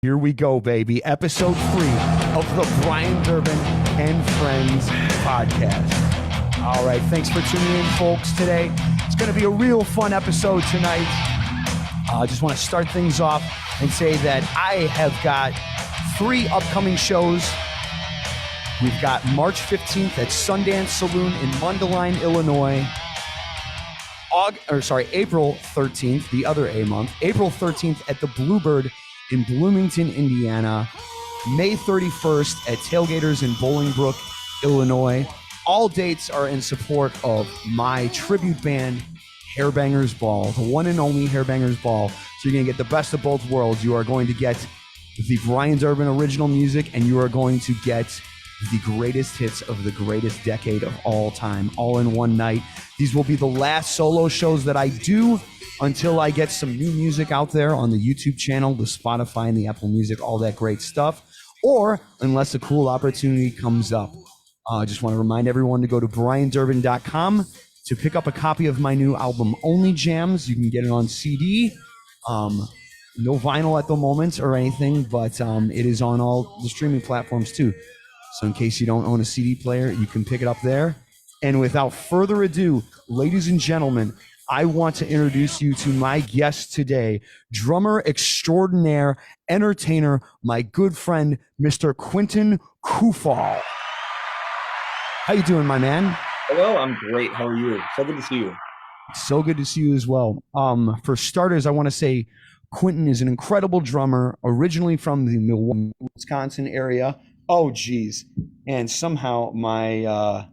Here we go, baby. Episode 3 of the Brian Durbin and Friends podcast. All right, thanks for tuning in, folks, today. It's going to be a real fun episode tonight. I just want to start things off and say that I have got 3 upcoming shows. We've got March 15th at Sundance Saloon in Mundelein, Illinois. April 13th, the other A month. April 13th at the Bluebird in Bloomington, Indiana. May 31st at Tailgaters in Bolingbrook, Illinois. All dates are in support of my tribute band, Hairbangers Ball, the one and only Hairbangers Ball. So you're going to get the best of both worlds. You are going to get the Brian Durbin original music, and you are going to get the greatest hits of the greatest decade of all time, all in one night. These will be the last solo shows that I do until I get some new music out there on the YouTube channel, the Spotify and the Apple Music, all that great stuff, or unless a cool opportunity comes up. I just want to remind everyone to go to briandurbin.com to pick up a copy of my new album, Only Jams. You can get it on CD. No vinyl at the moment or anything, but it is on all the streaming platforms too. So in case you don't own a CD player, you can pick it up there. And without further ado, ladies and gentlemen, I want to introduce you to my guest today, drummer extraordinaire, entertainer, my good friend, Mr. Quinton Kufahl. How you doing, my man? Hello, I'm great. How are you? So good to see you. So good to see you as well. For starters, I want to say Quinton is an incredible drummer, originally from the Milwaukee, Wisconsin area. Oh, geez. And somehow my...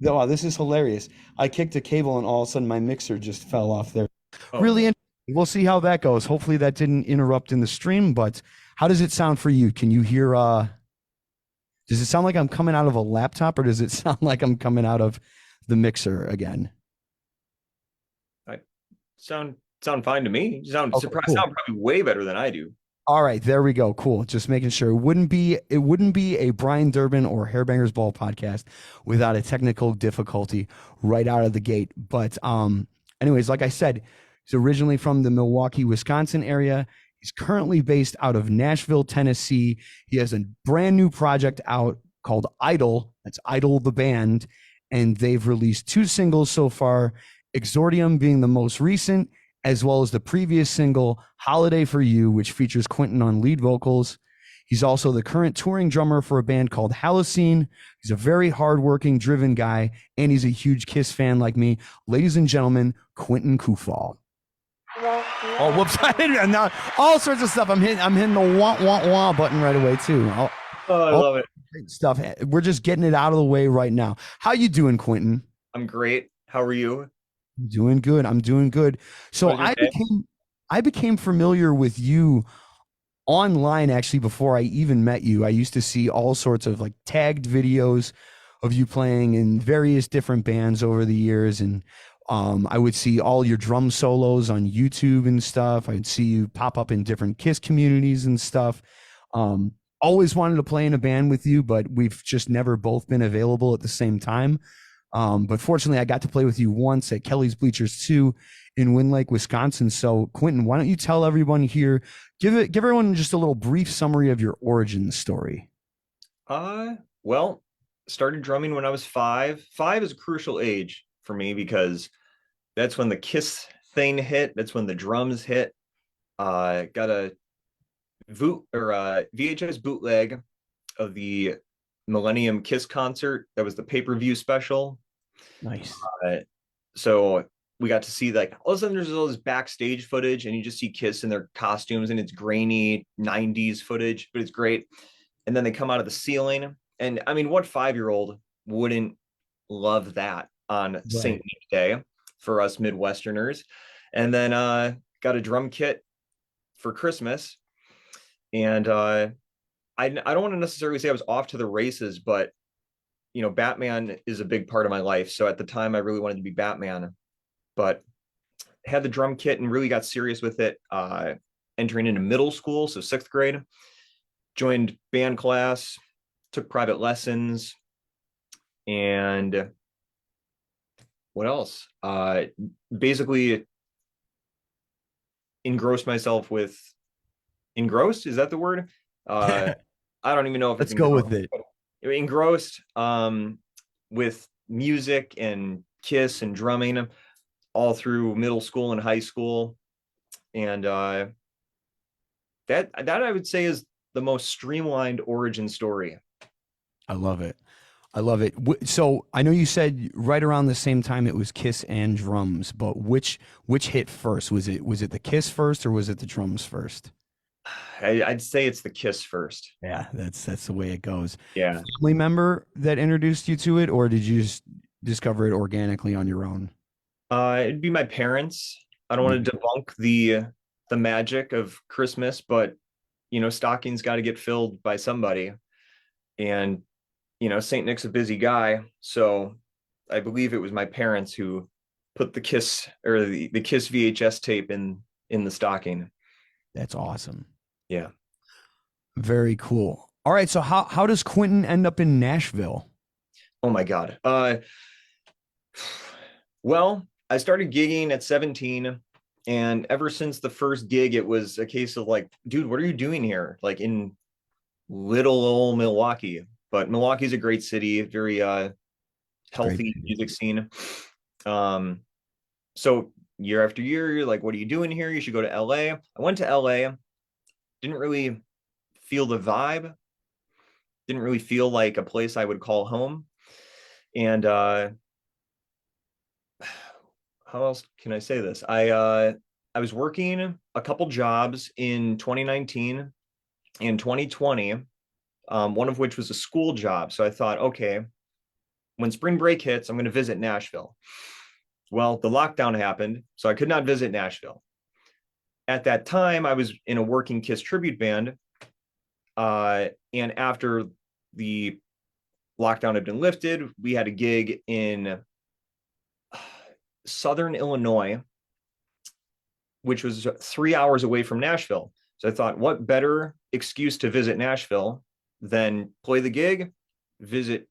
Oh, this is hilarious. I kicked a cable and all of a sudden my mixer just fell off there. Oh. Really interesting. We'll see how that goes. Hopefully that didn't interrupt in the stream, but how does it sound for you? Can you hear, does it sound like I'm coming out of a laptop, or does it sound like I'm coming out of the mixer again? I sound fine to me. You sound Okay, surprised. cool. Sound probably way better than I do. All right, there we go. Cool. Just making sure. It wouldn't be a Brian Durbin or Hairbangers Ball podcast without a technical difficulty right out of the gate. But anyways, like I said, he's originally from the Milwaukee, Wisconsin area. He's currently based out of Nashville, Tennessee. He has a brand new project out called Idol. That's Idol the band, and they've released 2 singles so far, Exordium being the most recent, as well as the previous single, Holiday for You, which features Quinton on lead vocals. He's also the current touring drummer for a band called Halocene. He's a very hardworking, driven guy, and he's a huge Kiss fan like me. Ladies and gentlemen, Quinton Kufahl. Oh, whoops. I didn't know. All sorts of stuff. I'm hitting the wah button right away, too. I love it. Great stuff. We're just getting it out of the way right now. How you doing, Quinton? I'm great. How are you? Doing good. I'm doing good. So I became familiar with you online actually before I even met you. I used to see all sorts of like tagged videos of you playing in various different bands over the years, and I would see all your drum solos on YouTube and stuff. I'd see you pop up in different Kiss communities and stuff. Always wanted to play in a band with you, but we've just never both been available at the same time. But fortunately, I got to play with you once at Kelly's Bleachers 2 in Wind Lake, Wisconsin. So, Quinton, why don't you tell everyone here, give everyone just a little brief summary of your origin story. Well, started drumming when I was 5. 5 is a crucial age for me because that's when the Kiss thing hit. That's when the drums hit. Got a VHS bootleg of the Millennium Kiss concert. That was the pay-per-view special. Nice. So we got to see, like, all of a sudden there's all this backstage footage and you just see Kiss in their costumes and it's grainy 90s footage, but it's great. And then they come out of the ceiling, and I mean, what 5-year-old wouldn't love that on St. Nick Day for us Midwesterners? And then got a drum kit for Christmas, and I don't want to necessarily say I was off to the races, but you know, Batman is a big part of my life. So at the time I really wanted to be Batman, but had the drum kit and really got serious with it, entering into middle school. So 6th grade, joined band class, took private lessons, and what else? Basically engrossed myself with engrossed, is that the word? Uh, I don't even know if it's Let's go engrossed. with it. Engrossed with music and Kiss and drumming all through middle school and high school. And that I would say is the most streamlined origin story. I love it. I love it. So I know you said right around the same time it was Kiss and drums, but which hit first? Was it the Kiss first or was it the drums first? I'd say it's the Kiss first. Yeah, that's the way it goes. Yeah. Family member that introduced you to it, or did you just discover it organically on your own? It'd be my parents. I don't want Yeah, to debunk the magic of Christmas, but stockings got to get filled by somebody. And Saint Nick's a busy guy, so I believe it was my parents who put the Kiss or the Kiss VHS tape in the stocking. that's awesome. Yeah. Very cool. All right, so how does Quinton end up in Nashville? Oh my God. Well, I started gigging at 17, and ever since the first gig, it was a case of like, dude, what are you doing here? Like in little old Milwaukee. But Milwaukee's a great city, very It's great. healthy music scene. Um, so year after year, you're like, what are you doing here? You should go to LA. I went to LA, didn't really feel the vibe, didn't really feel like a place I would call home. And how else can I say this? I was working a couple jobs in 2019 and 2020, one of which was a school job. So I thought, okay, when spring break hits, I'm going to visit Nashville. Well, the lockdown happened, so I could not visit Nashville. At that time, I was in a working Kiss tribute band. And after the lockdown had been lifted, we had a gig in Southern Illinois, which was 3 hours away from Nashville. So I thought, what better excuse to visit Nashville than play the gig, visit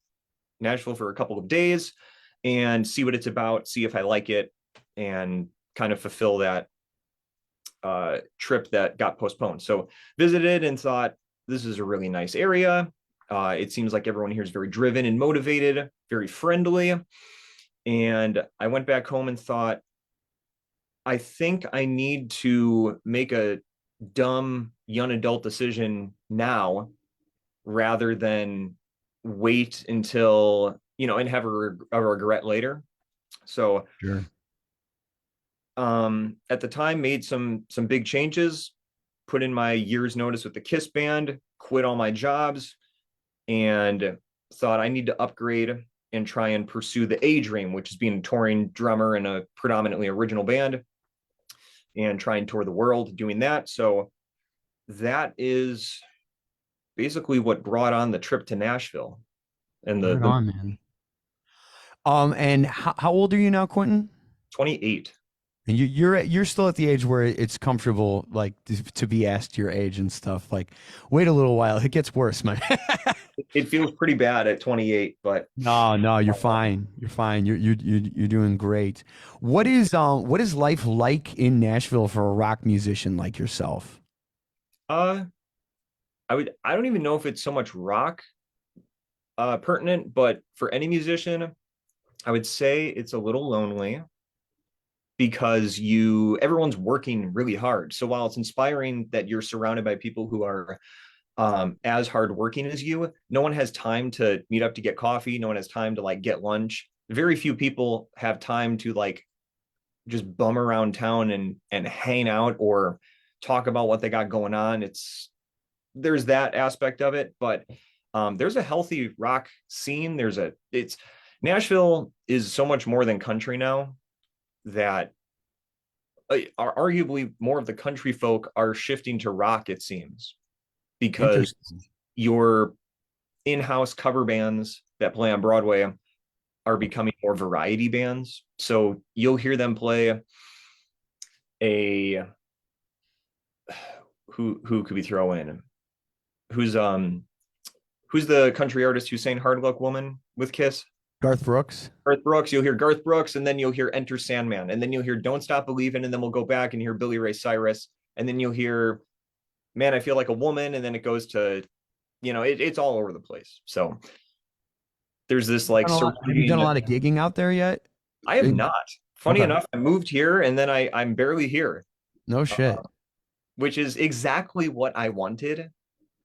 Nashville for a couple of days, and see what it's about, see if I like it, and kind of fulfill that trip that got postponed. So visited and thought, this is a really nice area. It seems like everyone here is very driven and motivated, very friendly. And I went back home and thought, I think I need to make a dumb young adult decision now rather than wait until, and have a regret later. So Sure. at the time made some big changes, put in my year's notice with the Kiss band, quit all my jobs, and thought I need to upgrade and try and pursue the A dream, which is being a touring drummer in a predominantly original band and try and tour the world doing that. So that is basically what brought on the trip to Nashville and Right the on, man. And how old are you now, Quentin? 28. And you're still at the age where it's comfortable, like to be asked your age and stuff. Like, wait a little while, it gets worse, man. It feels pretty bad at 28, but No, you're fine. You're fine. You're doing great. What is life like in Nashville for a rock musician like yourself? uh I don't even know if it's so much rock pertinent, but for any musician, I would say it's a little lonely because everyone's working really hard. So while it's inspiring that you're surrounded by people who are as hardworking as you, no one has time to meet up to get coffee. No one has time to like get lunch. Very few people have time to like just bum around town and hang out or talk about what they got going on. There's that aspect of it, but there's a healthy rock scene. It's Nashville is so much more than country now that are arguably more of the country folk are shifting to rock, it seems, because Interesting. your in-house cover bands that play on Broadway are becoming more variety bands. So you'll hear them play a who could we throw in? Who's who's the country artist who sang Hard Luck Woman with Kiss? Garth Brooks. Garth Brooks. You'll hear Garth Brooks, and then you'll hear Enter Sandman, and then you'll hear Don't Stop Believing, and then we'll go back and hear Billy Ray Cyrus, and then you'll hear man, I feel like a woman, and then it goes to, it's all over the place. So there's this like Have you done a surrounding. lot of gigging out there yet? I have not. Funny Okay. enough, I moved here and then I'm barely here, No uh, shit. which is exactly what I wanted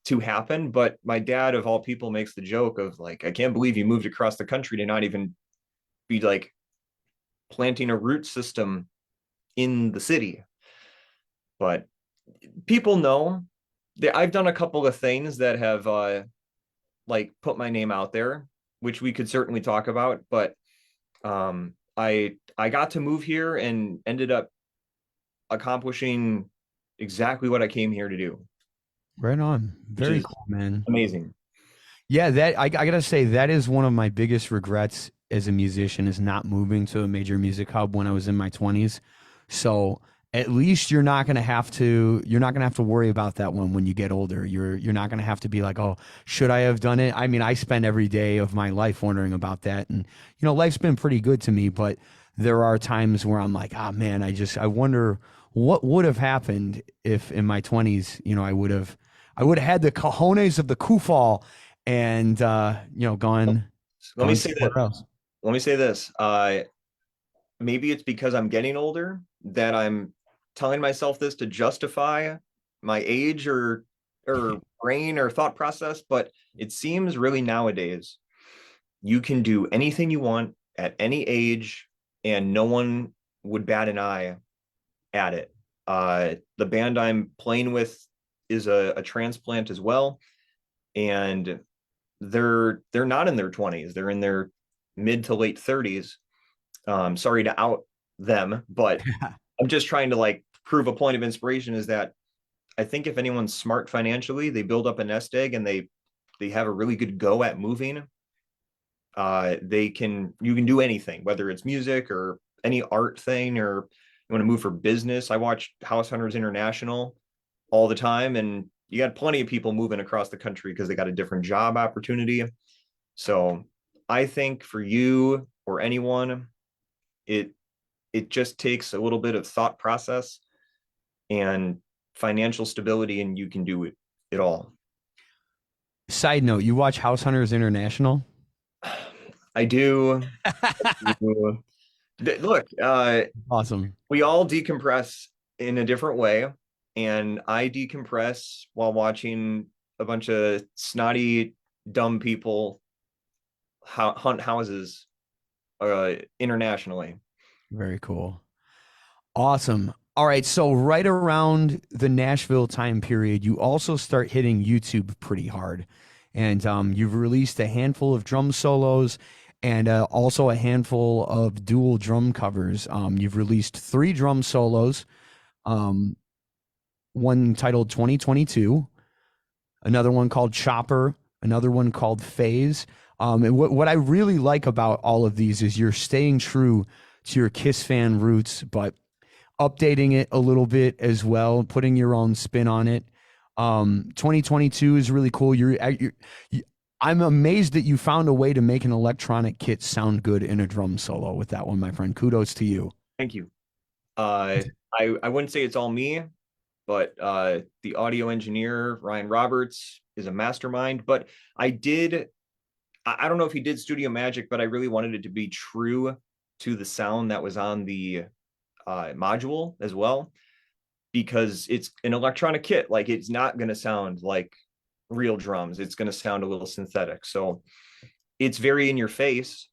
to happen. But my dad, of all people, makes the joke of like, I can't believe you moved across the country to not even be like planting a root system in the city. But people know that I've done a couple of things that have like put my name out there, which we could certainly talk about. But I got to move here and ended up accomplishing exactly what I came here to do, Right on. which Very is cool, man. amazing. Yeah, I gotta say that is one of my biggest regrets as a musician is not moving to a major music hub when I was in my 20s. So at least you're not gonna have to worry about that one when you get older. You're not gonna have to be like, oh, should I have done it? I mean, I spend every day of my life wondering about that, and life's been pretty good to me, but there are times where I'm like, ah, man, I wonder what would have happened if in my 20s, I would have had the cojones of the Kufahl and gone Let me say this. somewhere else. Let me say this. Maybe it's because I'm getting older that I'm telling myself this to justify my age or brain or thought process, but it seems really nowadays you can do anything you want at any age and no one would bat an eye at it. The band I'm playing with is a transplant as well, and they're not in their 20s. They're in their mid to late 30s. Sorry to out them, but I'm just trying to like prove a point of inspiration is that I think if anyone's smart financially, they build up a nest egg and they have a really good go at moving. You can do anything, whether it's music or any art thing, or you want to move for business. I watch House Hunters International all the time, and you got plenty of people moving across the country because they got a different job opportunity. So I think for you or anyone, it it just takes a little bit of thought process and financial stability, and you can do it all. Side note, you watch House Hunters International? I do. Look, Awesome. we all decompress in a different way, and I decompress while watching a bunch of snotty, dumb people hunt houses internationally. Very cool. Awesome. All right. So right around the Nashville time period, you also start hitting YouTube pretty hard. And you've released a handful of drum solos and also a handful of dual drum covers. You've released three drum solos, um, one titled 2022, another one called Chopper, another one called Phase. And what I really like about all of these is you're staying true to your Kiss fan roots, but updating it a little bit as well, putting your own spin on it. 2022 is really cool. I'm amazed that you found a way to make an electronic kit sound good in a drum solo with that one, my friend. Kudos to you. Thank you. Uh, I wouldn't say it's all me, but the audio engineer Ryan Roberts is a mastermind. But I don't know if he did Studio Magic, but I really wanted it to be true to the sound that was on the module as well, because it's an electronic kit. Like it's not going to sound like real drums. It's going to sound a little synthetic. So it's very in your face.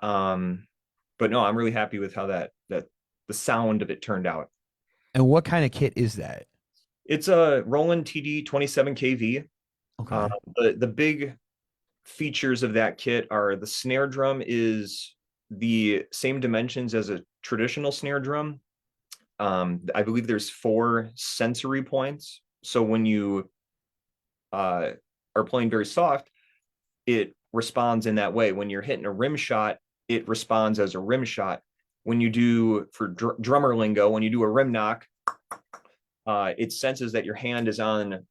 But no, I'm really happy with how that the sound of it turned out. And what kind of kit is that? It's a Roland TD 27 kV. Okay. The big features of that kit are the snare drum is the same dimensions as a traditional snare drum. I believe there's 4 sensory points. So when you are playing very soft, it responds in that way. When you're hitting a rim shot, it responds as a rim shot. When you do, for drummer lingo, when you do a rim knock, it senses that your hand is on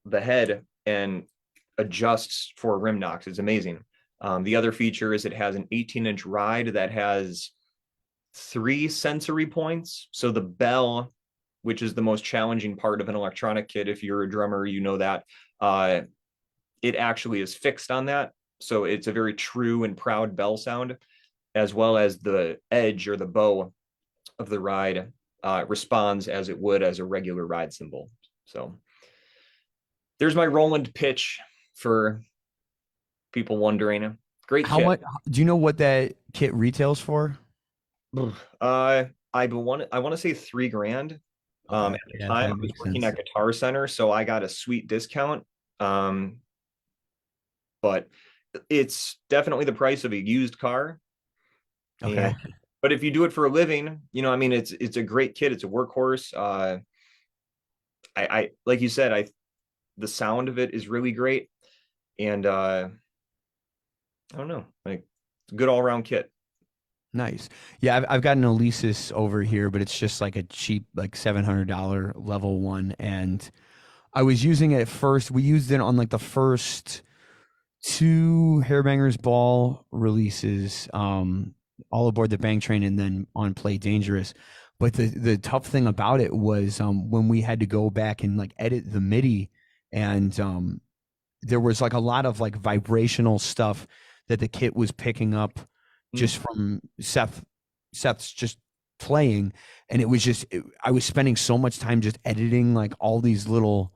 the head and adjusts for rim knocks. It's amazing. The other feature is it has an 18-inch ride that has 3 sensory points. So the bell which is the most challenging part of an electronic kit. If you're a drummer, you know that. Uh, it actually is fixed on that. So it's a very true and proud bell sound, as well as the edge or the bow of the ride responds as it would as a regular ride cymbal. So there's my Roland pitch for people wondering. Great How kit. much do you know what that kit retails for? I want to say $3,000. Okay. At the Yeah, time, I that was makes working sense. at Guitar Center, so I got a sweet discount. Um, but it's definitely the price of a used car. And Okay. but if you do it for a living, I mean, it's a great kit. It's a workhorse. I like you said, the sound of it is really great, and I don't know, like it's a good all around kit. Nice. Yeah, I've got an Alesis over here, but it's just like a cheap, like $700 level one. And I was using it at first. We used it on like the first two Hairbangers Ball releases, all aboard the Bang Train and then on Play Dangerous. But the tough thing about it was when we had to go back and like edit the MIDI, and there was like a lot of like vibrational stuff that the kit was picking up Mm. just from Seth's just playing, and it was just I was spending so much time just editing like all these little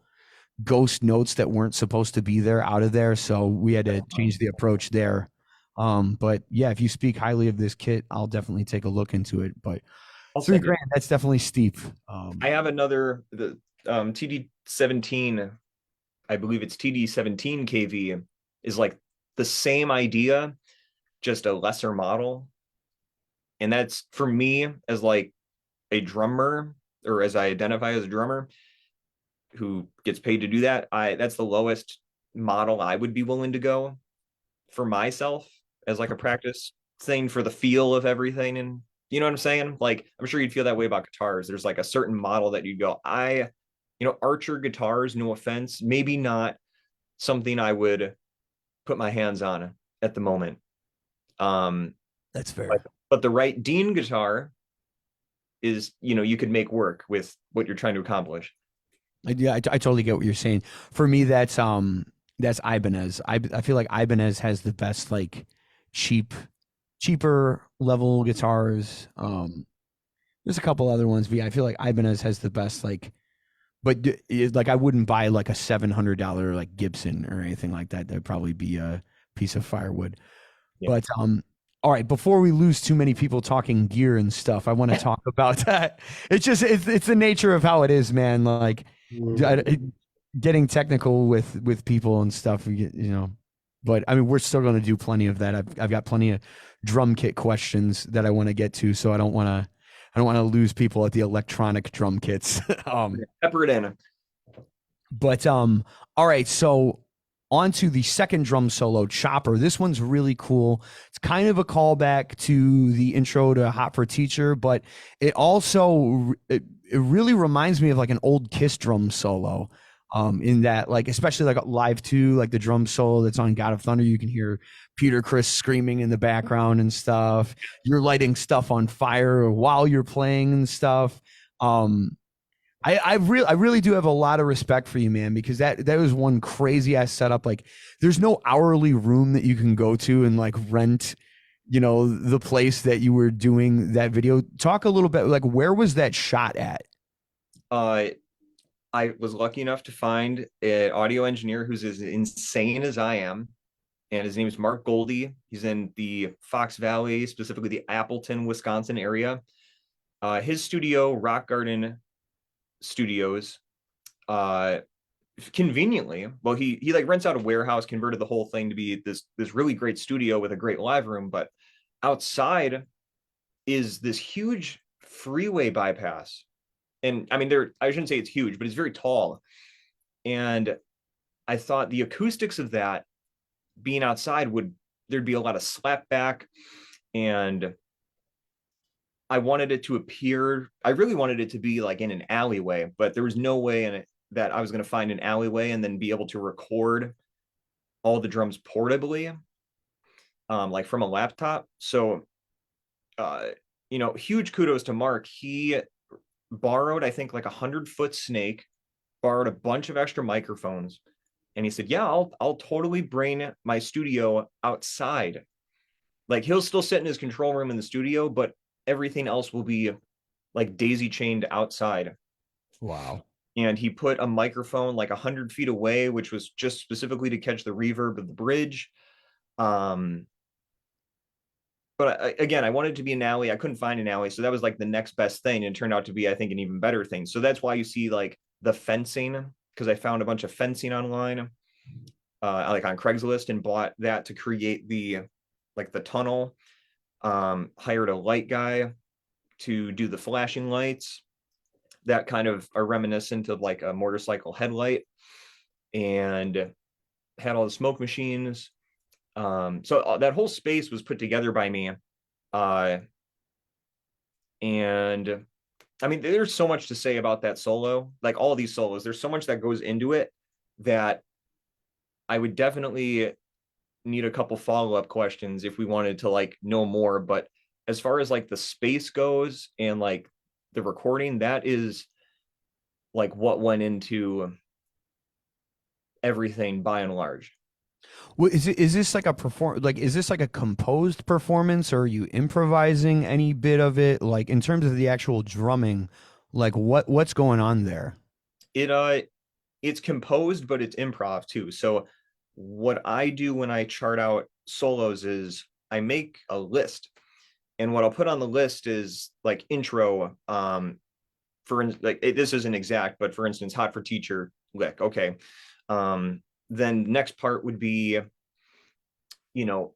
ghost notes that weren't supposed to be there out of there, so we had to change the approach there. But yeah, if you speak highly of this kit, I'll definitely take a look into it. But I'll three send you. grand, that's definitely steep. I have another the TD17. I believe it's TD17 KV is like the same idea, just a lesser model. And that's for me as like a drummer, or as I identify as a drummer who gets paid to do that. That's the lowest model I would be willing to go for myself as like a practice thing for the feel of everything. And you know what I'm saying? Like, I'm sure you'd feel that way about guitars. There's like a certain model that you'd go, Archer guitars, no offense, maybe not something I would put my hands on at the moment. Um, That's but, fair. but the right Dean guitar is, you could make work with what you're trying to accomplish. Yeah, I totally get what you're saying. For me, that's Ibanez. I feel like Ibanez has the best like cheap, cheaper level guitars. There's a couple other ones, but yeah, I feel like Ibanez has the best like. But like I wouldn't buy like a $700 like Gibson or anything like that. That'd probably be a piece of firewood. Yeah. But all right, before we lose too many people talking gear and stuff, I want to talk about that. It's the nature of how it is, man. Like getting technical with people and stuff, But I mean, we're still going to do plenty of that. I've got plenty of drum kit questions that I want to get to, so I don't want to lose people at the electronic drum kits. Pepper it in. But all right, so on to the second drum solo, Chopper. This one's really cool. It's kind of a callback to the intro to Hot for Teacher, but it also it really reminds me of like an old Kiss drum solo. In that, like, especially like live two, like the drum solo that's on God of Thunder, you can hear Peter Criss screaming in the background and stuff. You're lighting stuff on fire while you're playing and stuff. Um, I really do have a lot of respect for you, man, because that was one crazy ass setup. Like, there's no hourly room that you can go to and like rent, the place that you were doing that video. Talk a little bit, like, where was that shot at? Uh, I was lucky enough to find an audio engineer who's as insane as I am, and his name is Mark Goldie. He's in the Fox Valley, specifically the Appleton, Wisconsin area. His studio, Rock Garden Studios, uh, conveniently, well, he like rents out a warehouse, converted the whole thing to be this really great studio with a great live room, but outside is this huge freeway bypass. And I mean, I shouldn't say it's huge, but it's very tall. And I thought the acoustics of that being outside there'd be a lot of slapback, and I really wanted it to be like in an alleyway, but there was no way in it that I was going to find an alleyway and then be able to record all the drums portably, like from a laptop. So, huge kudos to Mark. He borrowed, I think, like 100-foot snake, borrowed a bunch of extra microphones, and he said, "Yeah, I'll totally bring my studio outside. Like he'll still sit in his control room in the studio, but everything else will be like daisy chained outside." Wow. And he put a microphone like 100 feet away, which was just specifically to catch the reverb of the bridge. Um, but again, I wanted to be an alley. I couldn't find an alley, so that was like the next best thing, and it turned out to be, I think, an even better thing. So that's why you see like the fencing, because I found a bunch of fencing online, like on Craigslist, and bought that to create the tunnel. Hired a light guy to do the flashing lights that kind of are reminiscent of like a motorcycle headlight, and had all the smoke machines. So that whole space was put together by me. Uh, and I mean, there's so much to say about that solo, like all these solos, there's so much that goes into it that I would definitely need a couple follow-up questions if we wanted to like know more. But as far as like the space goes and like the recording, that is like what went into everything by and large. Well, is this like a is this like a composed performance, or are you improvising any bit of it? Like in terms of the actual drumming, like what's going on there? It it's composed, but it's improv too. So what I do when I chart out solos is I make a list, and what I'll put on the list is like intro. This isn't exact, but for instance, hot for teacher lick. Okay. Then next part would be, you know,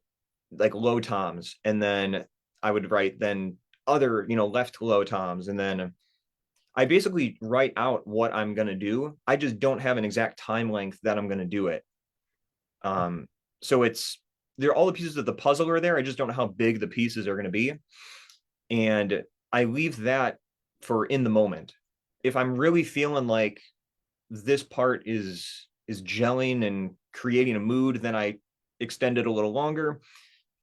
like low toms, and then I would write then other, left low toms, and then I basically write out what I'm going to do. I just don't have an exact time length that I'm going to do it. So it's there, all the pieces of the puzzle are there. I just don't know how big the pieces are going to be. And I leave that for in the moment. If I'm really feeling like this part is gelling and creating a mood, then I extend it a little longer.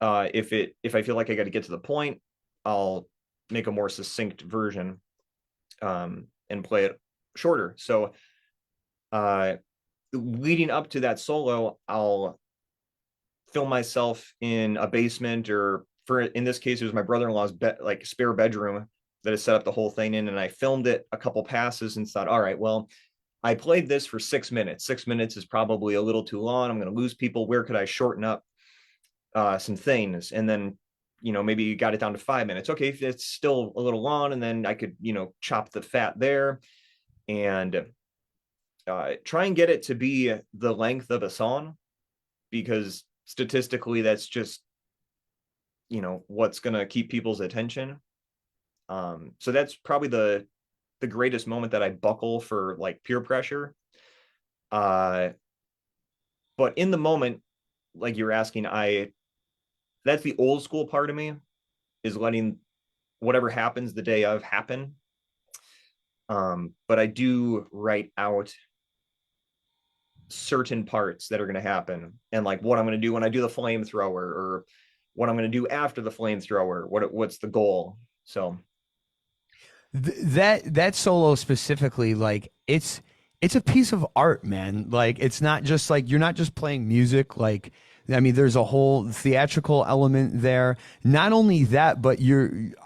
If I feel like I got to get to the point, I'll make a more succinct version, and play it shorter. So leading up to that solo, I'll film myself in a basement, or in this case, it was my brother-in-law's like spare bedroom that I set up the whole thing in, and I filmed it a couple passes and thought, all right, well, I played this for 6 minutes. 6 minutes is probably a little too long. I'm going to lose people. Where could I shorten up some things? And then, maybe you got it down to 5 minutes. Okay, if it's still a little long, and then I could, chop the fat there, and try and get it to be the length of a song, because statistically that's just, what's going to keep people's attention. So that's probably the greatest moment that I buckle for like peer pressure. But in the moment, like you're asking, that's the old school part of me, is letting whatever happens the day of happen. But I do write out certain parts that are going to happen, and like what I'm going to do when I do the flamethrower, or what I'm going to do after the flamethrower, what's the goal. So That solo specifically, like it's a piece of art, man. Like it's not just like you're not just playing music. Like I mean, there's a whole theatrical element there. Not only that, but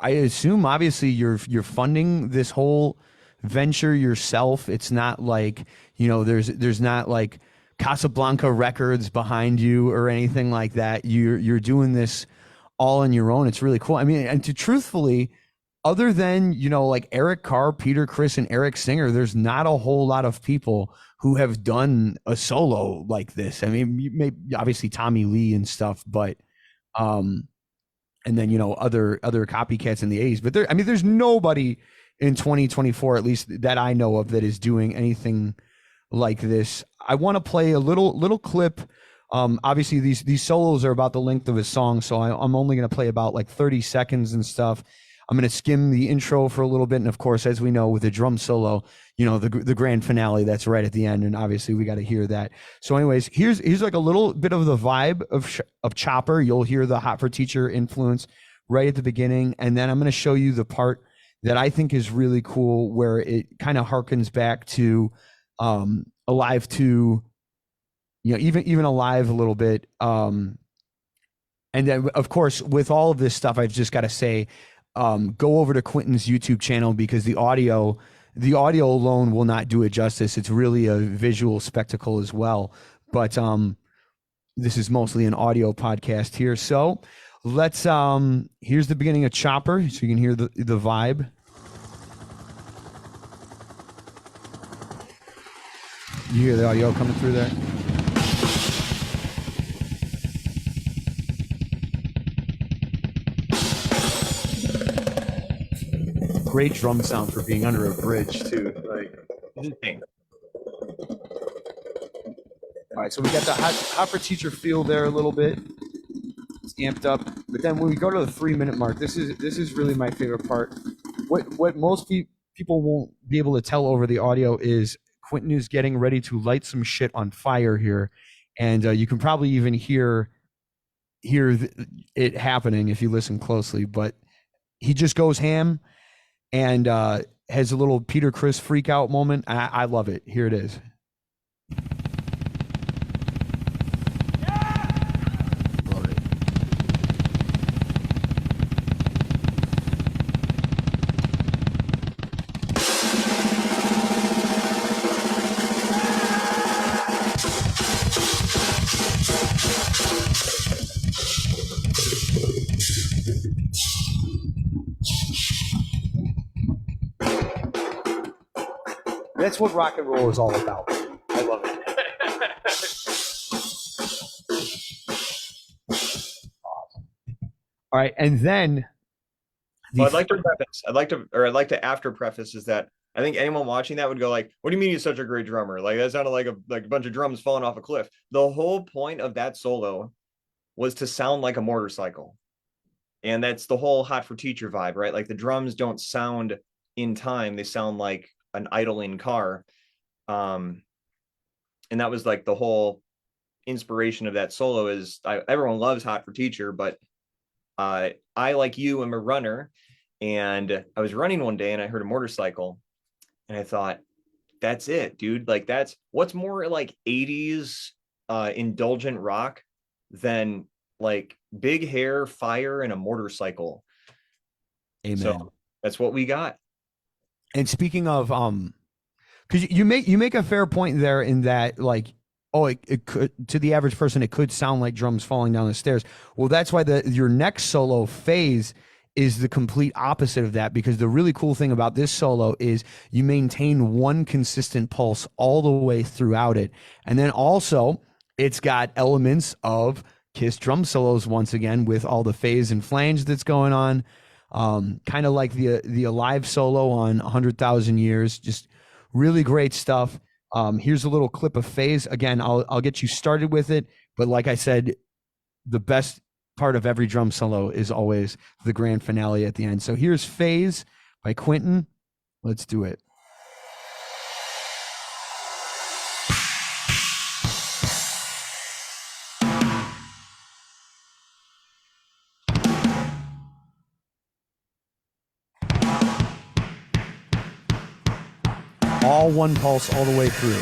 I assume obviously you're funding this whole venture yourself. It's not like, there's not like Casablanca Records behind you or anything like that. You're doing this all on your own. It's really cool. I mean, and to truthfully, other than, like Eric Carr, Peter Criss, and Eric Singer, there's not a whole lot of people who have done a solo like this. I mean, you may obviously Tommy Lee and stuff, but and then other copycats in the 80s. But there's nobody in 2024, at least that I know of, that is doing anything like this. I want to play a little clip. Obviously these solos are about the length of a song, so I'm only going to play about like 30 seconds and stuff. I'm going to skim the intro for a little bit. And of course, as we know, with a drum solo, the grand finale, that's right at the end. And obviously we got to hear that. So anyways, here's like a little bit of the vibe of Chopper. You'll hear the Hot for Teacher influence right at the beginning. And then I'm going to show you the part that I think is really cool, where it kind of harkens back to Alive 2, even Alive a little bit. And then, of course, with all of this stuff, I've just got to say, go over to Quinton's YouTube channel, because the audio alone will not do it justice. It's really a visual spectacle as well. But this is mostly an audio podcast here. So let's, here's the beginning of Chopper, so you can hear the vibe. You hear the audio coming through there? Great drum sound for being under a bridge too. Like, all right, so we got the hot for teacher feel there a little bit. It's amped up, but then when we go to the 3-minute mark, this is really my favorite part. What most people won't be able to tell over the audio is Quinton is getting ready to light some shit on fire here, and you can probably even hear it happening if you listen closely. But he just goes ham and has a little Peter Criss freak out moment. I love it. Here it is. Love it. That's what rock and roll is all about. I love it. Awesome. All right, and then I'd like to after preface is that I think anyone watching that would go like, "What do you mean he's such a great drummer? Like that sounded like a bunch of drums falling off a cliff." The whole point of that solo was to sound like a motorcycle, and that's the whole Hot for Teacher vibe, right? Like the drums don't sound in time; they sound like an idling car. And that was like the whole inspiration of that solo. Is everyone loves Hot for Teacher, but I, like you, am a runner, and I was running one day and I heard a motorcycle, and I thought, that's it, dude. Like that's what's more like 80s indulgent rock than like big hair, fire, and a motorcycle. Amen. So that's what we got. And speaking of, because you make a fair point there in that, like, oh, it could, to the average person, it could sound like drums falling down the stairs. Well, that's why your next solo phase is the complete opposite of that, because the really cool thing about this solo is you maintain one consistent pulse all the way throughout it. And then also it's got elements of Kiss drum solos once again, with all the phase and flange that's going on. Kind of like the Alive solo on 100,000 Years. Just really great stuff. Here's a little clip of phase. Again, I'll get you started with it, but like I said, the best part of every drum solo is always the grand finale at the end. So here's Phase by Quinton. Let's do it. All one pulse all the way through.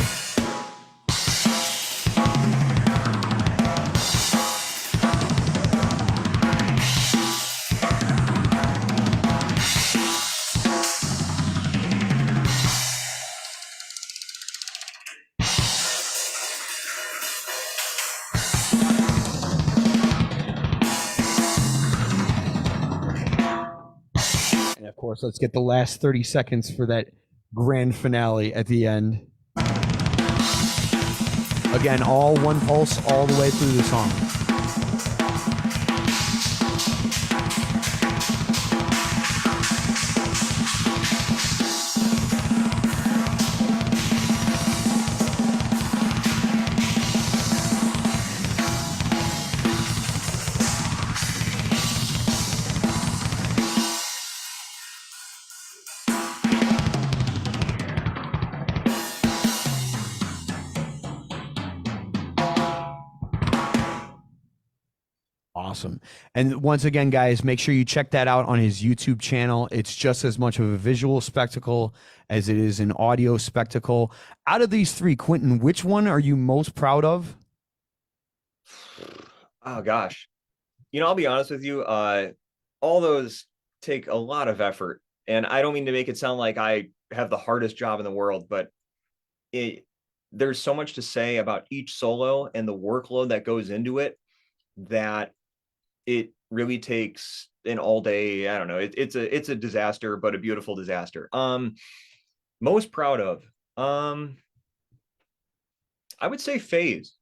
And of course, let's get the last 30 seconds for that grand finale at the end. Again, all one pulse all the way through the song. Awesome. And once again, guys, make sure you check that out on his YouTube channel. It's just as much of a visual spectacle as it is an audio spectacle. Out of these three, Quinton, which one are you most proud of? Oh gosh. I'll be honest with you. All those take a lot of effort. And I don't mean to make it sound like I have the hardest job in the world, but it there's so much to say about each solo and the workload that goes into it that it really takes an all day. I don't know. It's a disaster, but a beautiful disaster. Most proud of. Um, I would say Phase,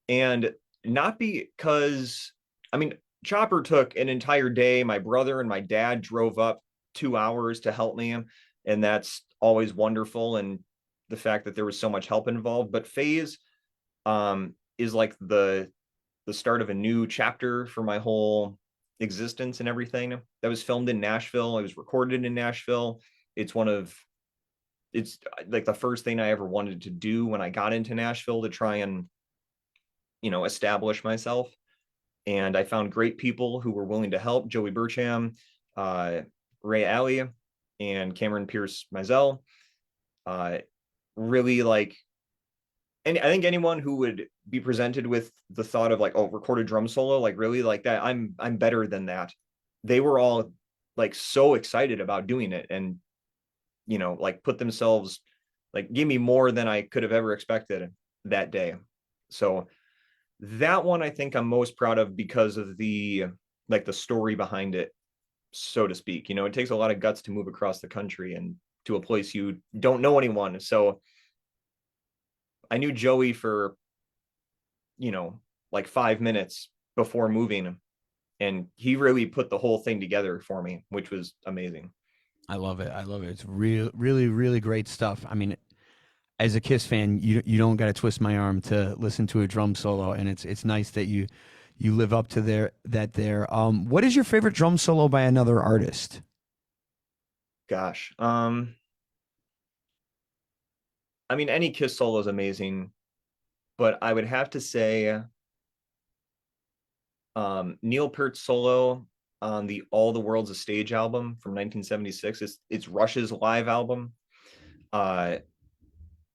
and not because I mean Chopper took an entire day. My brother and my dad drove up 2 hours to help me, and that's always wonderful. And the fact that there was so much help involved, but Phase is like the start of a new chapter for my whole existence and everything. That was filmed in Nashville. It was recorded in Nashville. It's one of it's like the first thing I ever wanted to do when I got into Nashville to try and, establish myself. And I found great people who were willing to help. Joey Burcham, uh, Ray Alley, and Cameron Pierce Mizell. Uh, really like, and I think anyone who would be presented with the thought of like, oh, record a drum solo, like really like that, I'm better than that. They were all like so excited about doing it, and like put themselves like give me more than I could have ever expected that day. So that one I think I'm most proud of because of the story behind it, so to speak. It takes a lot of guts to move across the country and to a place you don't know anyone. So I knew Joey for, like 5 minutes before moving, and he really put the whole thing together for me, which was amazing. I love it. I love it. It's real, really, really great stuff. I mean, as a Kiss fan, you don't got to twist my arm to listen to a drum solo, and it's nice that you live up to there. What is your favorite drum solo by another artist? Gosh. I mean, any Kiss solo is amazing, but I would have to say Neil Peart's solo on the All the World's a Stage album from 1976. It's Rush's live album. Uh,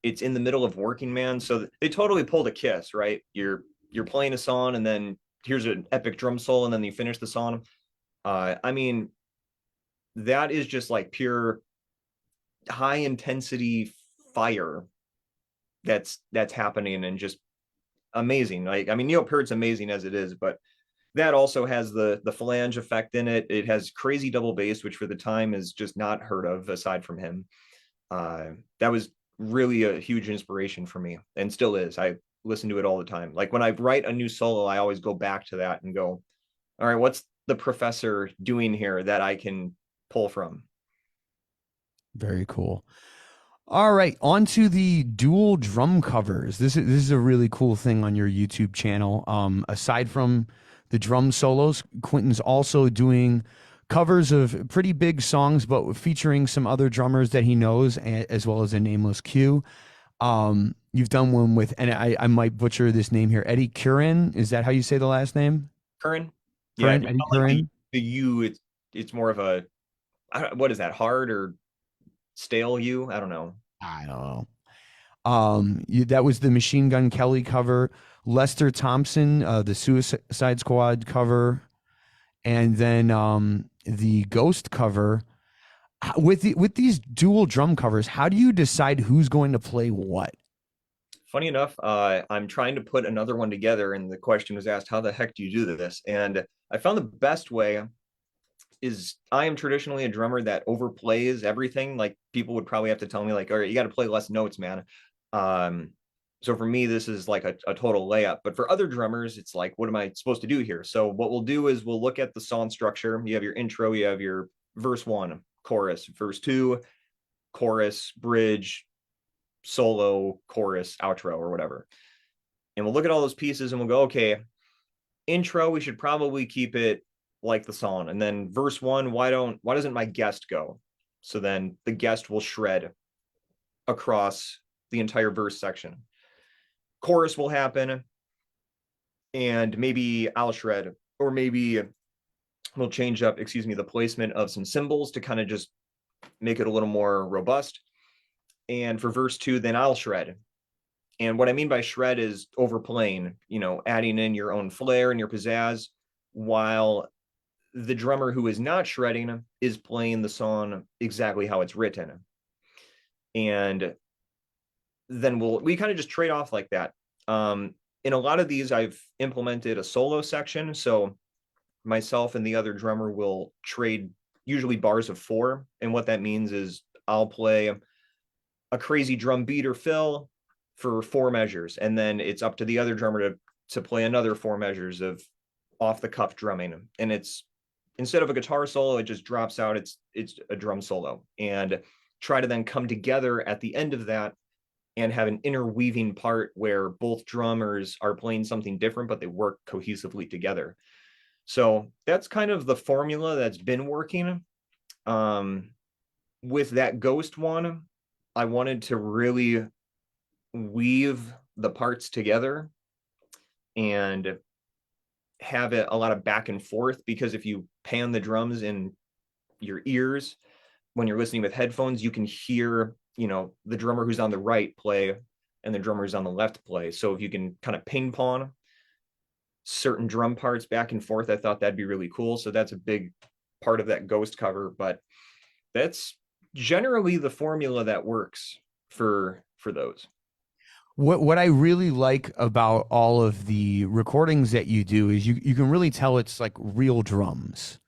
it's in the middle of Working Man, so they totally pulled a Kiss, right? You're playing a song, and then here's an epic drum solo, and then you finish the song. I mean, that is just like pure high intensity fire that's happening, and just amazing. Like, I mean, Neil Peart's amazing as it is, but that also has the phalange effect in it. It has crazy double bass, which for the time is just not heard of aside from him. That was really a huge inspiration for me, and still is. I listen to it all the time. Like when I write a new solo, I always go back to that and go, all right, what's the professor doing here that I can pull from? Very cool. All right, on to the dual drum covers. This is a really cool thing on your YouTube channel. Aside from the drum solos, Quinton's also doing covers of pretty big songs, but featuring some other drummers that he knows, as well as a nameless Q. You've done one with, and I might butcher this name here, Eddie Curran. Is that how you say the last name? Curran? Yeah, Curran, it's Eddie not like the Curran. the U. It's more of a what is that, hard or stale U? I don't know. I don't know. That was the Machine Gun Kelly cover, Lester Thompson, the Suicide Squad cover, and then the Ghost cover. With these dual drum covers, how do you decide who's going to play what? Funny enough, I'm trying to put another one together, and the question was asked, "How the heck do you do this?" And I found the best way is I am traditionally a drummer that overplays everything. Like people would probably have to tell me, like, "All right, you got to play less notes, man." Um, so for me, this is like a total layup. But for other drummers, it's like, what am I supposed to do here? So what we'll do is we'll look at the song structure. You have your intro, you have your verse one, chorus, verse two, chorus, bridge, solo, chorus, outro, or whatever. And we'll look at all those pieces and we'll go, okay, intro, we should probably keep it like the song. And then verse one, why doesn't my guest go? So then the guest will shred across the entire verse section. Chorus will happen, and maybe I'll shred, or maybe we'll change up, the placement of some cymbals to kind of just make it a little more robust. And for verse 2, then I'll shred. And what I mean by shred is overplaying, adding in your own flair and your pizzazz, while the drummer who is not shredding is playing the song exactly how it's written. And then we kind of just trade off like that. In a lot of these, I've implemented a solo section. So myself and the other drummer will trade usually bars of 4. And what that means is I'll play a crazy drum beat or fill for 4 measures. And then it's up to the other drummer to play another 4 measures of off the cuff drumming. And it's, instead of a guitar solo, it just drops out. It's a drum solo, and try to then come together at the end of that and have an interweaving part where both drummers are playing something different, but they work cohesively together. So that's kind of the formula that's been working. With that Ghost one, I wanted to really weave the parts together and have it a lot of back and forth, because if you pan the drums in your ears when you're listening with headphones, you can hear, the drummer who's on the right play and the drummer who's on the left play. So if you can kind of ping pong certain drum parts back and forth, I thought that'd be really cool. So that's a big part of that Ghost cover, but that's generally the formula that works for those. What I really like about all of the recordings that you do is you can really tell it's like real drums.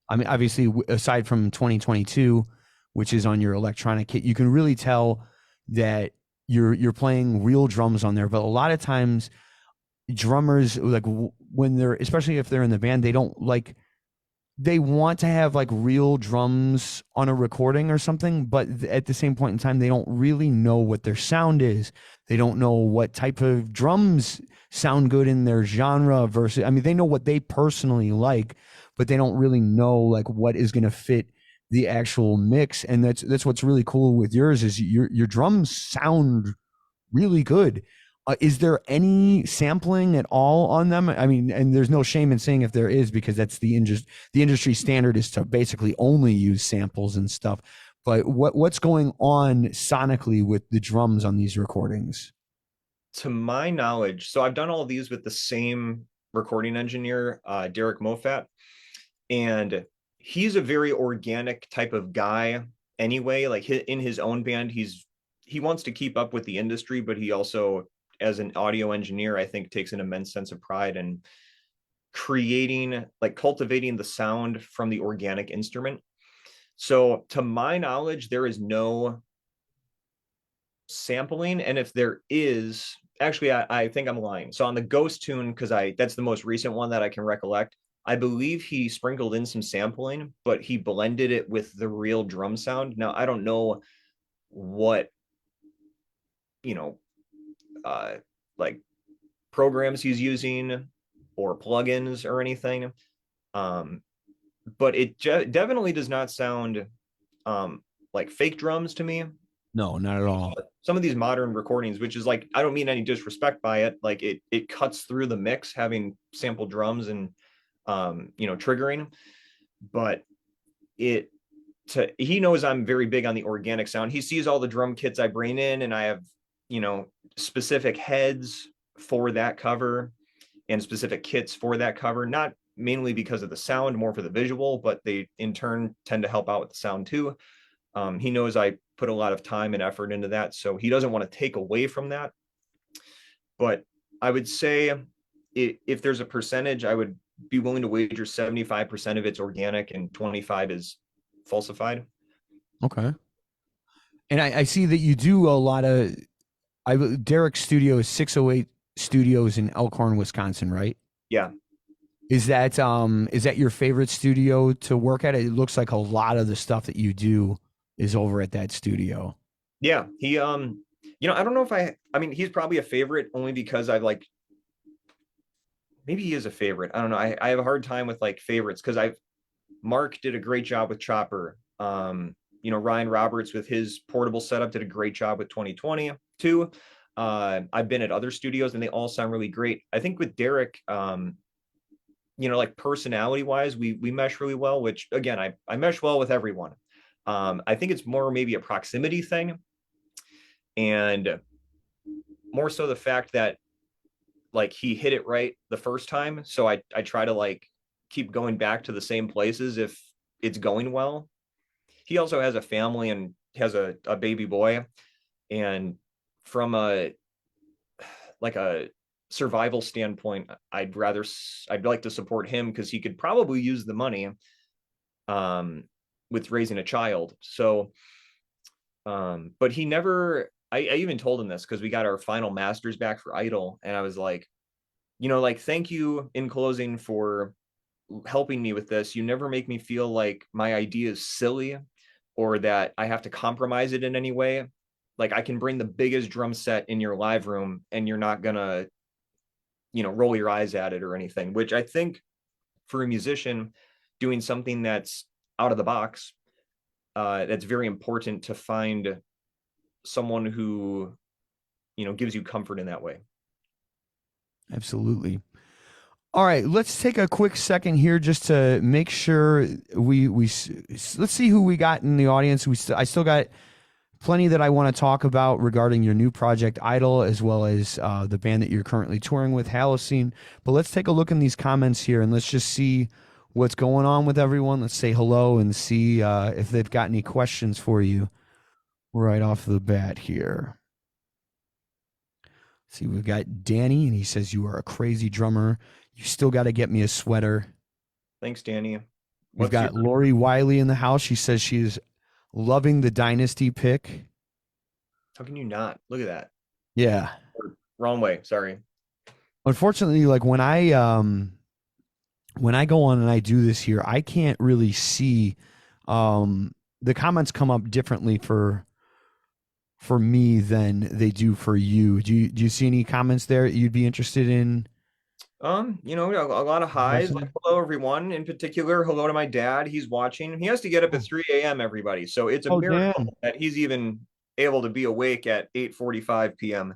I mean, obviously, aside from 2022, which is on your electronic kit, you can really tell that you're playing real drums on there. But a lot of times, drummers, like when they're, especially if they're in the band, they want to have like real drums on a recording or something, but at the same point in time, they don't really know what their sound is. They don't know what type of drums sound good in their genre versus, I mean, they know what they personally like, but they don't really know like what is going to fit the actual mix. And that's what's really cool with yours is your drums sound really good. Is there any sampling at all on them? I mean, and there's no shame in saying if there is, because that's the industry standard is to basically only use samples and stuff. But what's going on sonically with the drums on these recordings? To my knowledge, so I've done all of these with the same recording engineer, Derek Mofat, and he's a very organic type of guy anyway. Like in his own band, he wants to keep up with the industry, but he also, as an audio engineer, I think takes an immense sense of pride in cultivating the sound from the organic instrument. So to my knowledge, there is no sampling. And if there is, actually, I think I'm lying. So on the Ghost tune, because that's the most recent one that I can recollect, I believe he sprinkled in some sampling, but he blended it with the real drum sound. Now, I don't know what, like programs he's using or plugins or anything. But it definitely does not sound like fake drums to me. No, not at all. Some of these modern recordings, which is like, I don't mean any disrespect by it, like it cuts through the mix having sampled drums and triggering, but he knows I'm very big on the organic sound. He sees all the drum kits I bring in, and I have specific heads for that cover and specific kits for that cover, not mainly because of the sound, more for the visual, but they in turn tend to help out with the sound too. He knows I put a lot of time and effort into that, so he doesn't want to take away from that. But I would say if there's a percentage, I would be willing to wager 75% of it's organic and 25 is falsified. Okay. And I see that you do a lot of, Derek's studio is 608 Studios in Elkhorn, Wisconsin, right? Yeah. Is that your favorite studio to work at? It looks like a lot of the stuff that you do is over at that studio. Yeah. He I don't know if I mean, he's probably a favorite only because maybe he is a favorite. I don't know. I have a hard time with like favorites because Mark did a great job with Chopper. Ryan Roberts with his portable setup did a great job with 2020 too. I've been at other studios and they all sound really great. I think with Derek, like personality wise, we mesh really well, which again, I mesh well with everyone. I think it's more maybe a proximity thing, and more so the fact that like he hit it right the first time. So I try to like keep going back to the same places if it's going well. He also has a family and has a baby boy. And from a survival standpoint, I'd like to support him because he could probably use the money um with raising a child. So but he never I even told him this because we got our final masters back for Idol, and I was like, like, thank you in closing for helping me with this. You never make me feel like my idea is silly or that I have to compromise it in any way. Like, I can bring the biggest drum set in your live room and you're not gonna, roll your eyes at it or anything, which I think for a musician doing something that's out of the box, that's very important to find someone who, gives you comfort in that way. Absolutely. All right, let's take a quick second here just to make sure let's see who we got in the audience. I still got plenty that I want to talk about regarding your new project Idol, as well as the band that you're currently touring with, Halocene. But let's take a look in these comments here and let's just see what's going on with everyone. Let's say hello and see if they've got any questions for you right off the bat here. See, we've got Danny, and he says, "You are a crazy drummer. You still got to get me a sweater." Thanks, Danny. We've got Lori Wiley in the house. She says she's loving the Dynasty pick. How can you not? Look at that. Yeah. Wrong way. Sorry. Unfortunately, like when I go on and I do this here, I can't really see the comments come up differently for me than they do for you. Do you see any comments there you'd be interested in? A lot of highs. Like, hello, everyone. In particular, hello to my dad. He's watching. He has to get up at 3 a.m., everybody. So it's a miracle that he's even able to be awake at 8:45 p.m.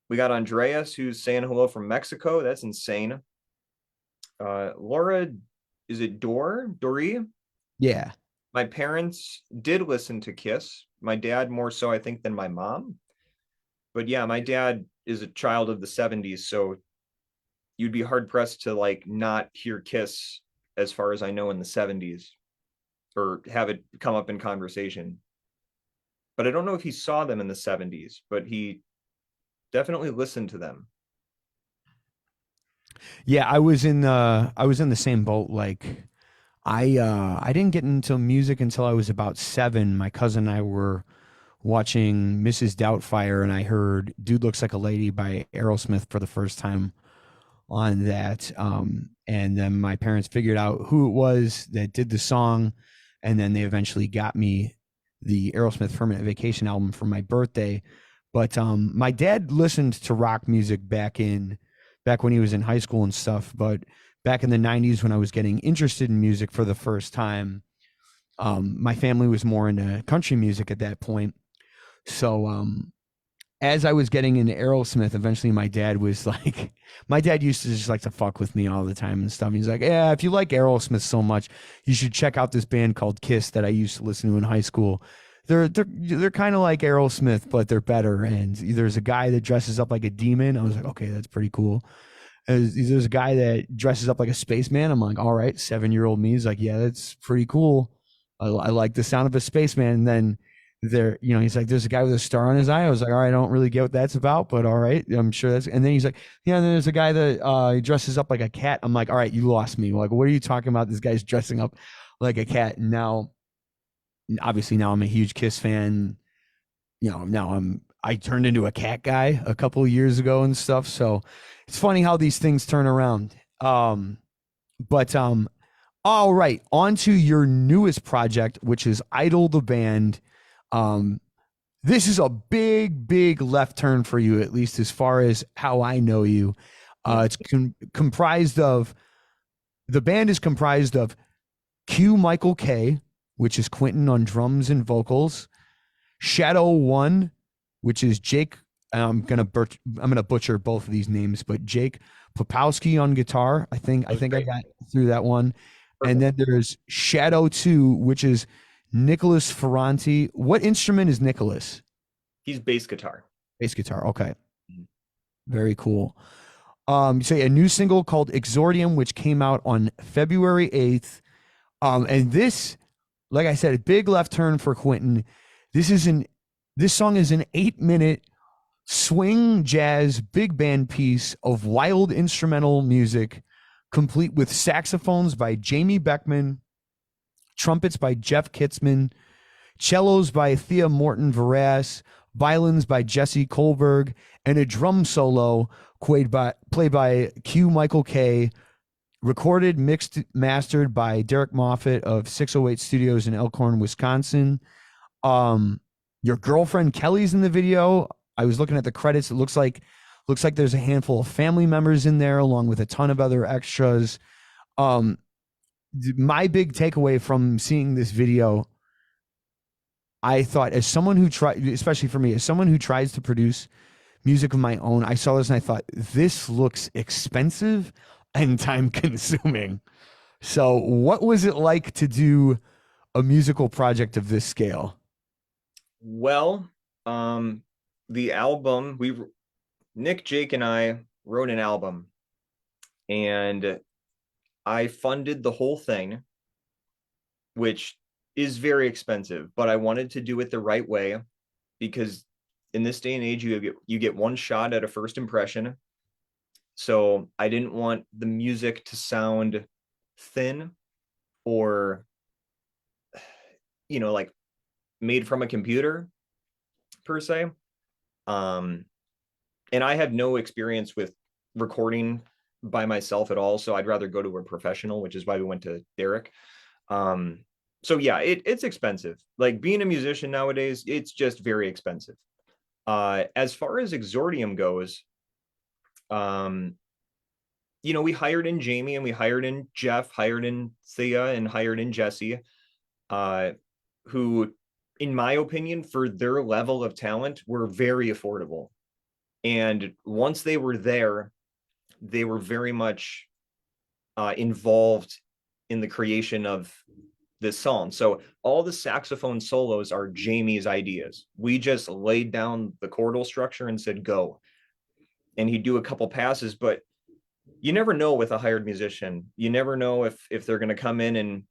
We got Andreas who's saying hello from Mexico. That's insane. Laura, is it Dory? Yeah. My parents did listen to Kiss. My dad more so, I think, than my mom. But yeah, my dad is a child of the 70s, so you'd be hard pressed to like not hear Kiss as far as I know in the 70s or have it come up in conversation. But I don't know if he saw them in the 70s, but he definitely listened to them. Yeah, I was in the same boat. Like I didn't get into music until I was about 7. My cousin and I were watching Mrs. Doubtfire, and I heard "Dude Looks Like a Lady" by Aerosmith for the first time on that. And then my parents figured out who it was that did the song, and then they eventually got me the Aerosmith Permanent Vacation album for my birthday. But my dad listened to rock music back when he was in high school and stuff. But back in the 90s, when I was getting interested in music for the first time, my family was more into country music at that point. So as I was getting into Aerosmith, eventually my dad was like, my dad used to just like to fuck with me all the time and stuff. He's like, "Yeah, if you like Aerosmith so much, you should check out this band called Kiss that I used to listen to in high school. They're kind of like Aerosmith, but they're better. And there's a guy that dresses up like a demon." I was like, "Okay, that's pretty cool." There's a guy that dresses up like a spaceman. I'm like, "All right." 7-year-old me is like, "Yeah, that's pretty cool. I like the sound of a spaceman." And then he's like, "There's a guy with a star on his eye." I was like, "All right, I don't really get what that's about, but all right, I'm sure that's." And then he's like, "Yeah." And then there's a guy that he dresses up like a cat. I'm like, "All right, you lost me. Like, what are you talking about? This guy's dressing up like a cat." And now, obviously, now I'm a huge Kiss fan. Now I turned into a cat guy a couple of years ago and stuff. So it's funny how these things turn around. But all right, on to your newest project, which is Idol the Band. This is a big left turn for you, at least as far as how I know you. It's comprised of, the band is comprised of Q Michael K, which is Quinton on drums and vocals, Shadow One, which is Jake I'm gonna butcher both of these names, but Jake Popowski on guitar. That was I great. got through that one. And Perfect. then there's Shadow 2, which is Nicholas Ferranti. What instrument is Nicholas? He's bass guitar. Bass guitar. Okay. Mhm. Very cool. You say a new single called Exordium, which came out on February 8th. And this, like I said, a big left turn for Quinton. This is an this song is an 8-minute swing jazz big band piece of wild instrumental music, complete with saxophones by Jamie Beckman, trumpets by Jeff Kitzman, cellos by Thea Morton Varas, violins by Jesse Kohlberg, and a drum solo played by Q Michael K. Recorded, mixed, mastered by Derek Moffat of 608 Studios in Elkhorn, Wisconsin. Um, your girlfriend Kelly's in the video. I was looking at the credits. It looks like there's a handful of family members in there, along with a ton of other extras. Um, my big takeaway from seeing this video, I thought, as someone who tried, especially for me, as someone who tries to produce music of my own, I saw this and I thought, this looks expensive and time consuming. So, what was it like to do a musical project of this scale? Well, the album Nick, Jake, and I wrote an album, and I funded the whole thing, which is very expensive, but I wanted to do it the right way because in this day and age, you get one shot at a first impression. So I didn't want the music to sound thin or, like made from a computer per se. Um, and I have no experience with recording by myself at all, so I'd rather go to a professional, which is why we went to Derek. Um, so yeah, it's expensive. Like being a musician nowadays, it's just very expensive. As far as Exordium goes, um, we hired in Jamie and we hired in Jeff, hired in Thea, and hired in Jesse, uh, who, in my opinion, for their level of talent, were very affordable. And once they were there, they were very much involved in the creation of this song. So all the saxophone solos are Jamie's ideas. We just laid down the chordal structure and said go. And he'd do a couple passes, but you never know with a hired musician. You never know if they're going to come in and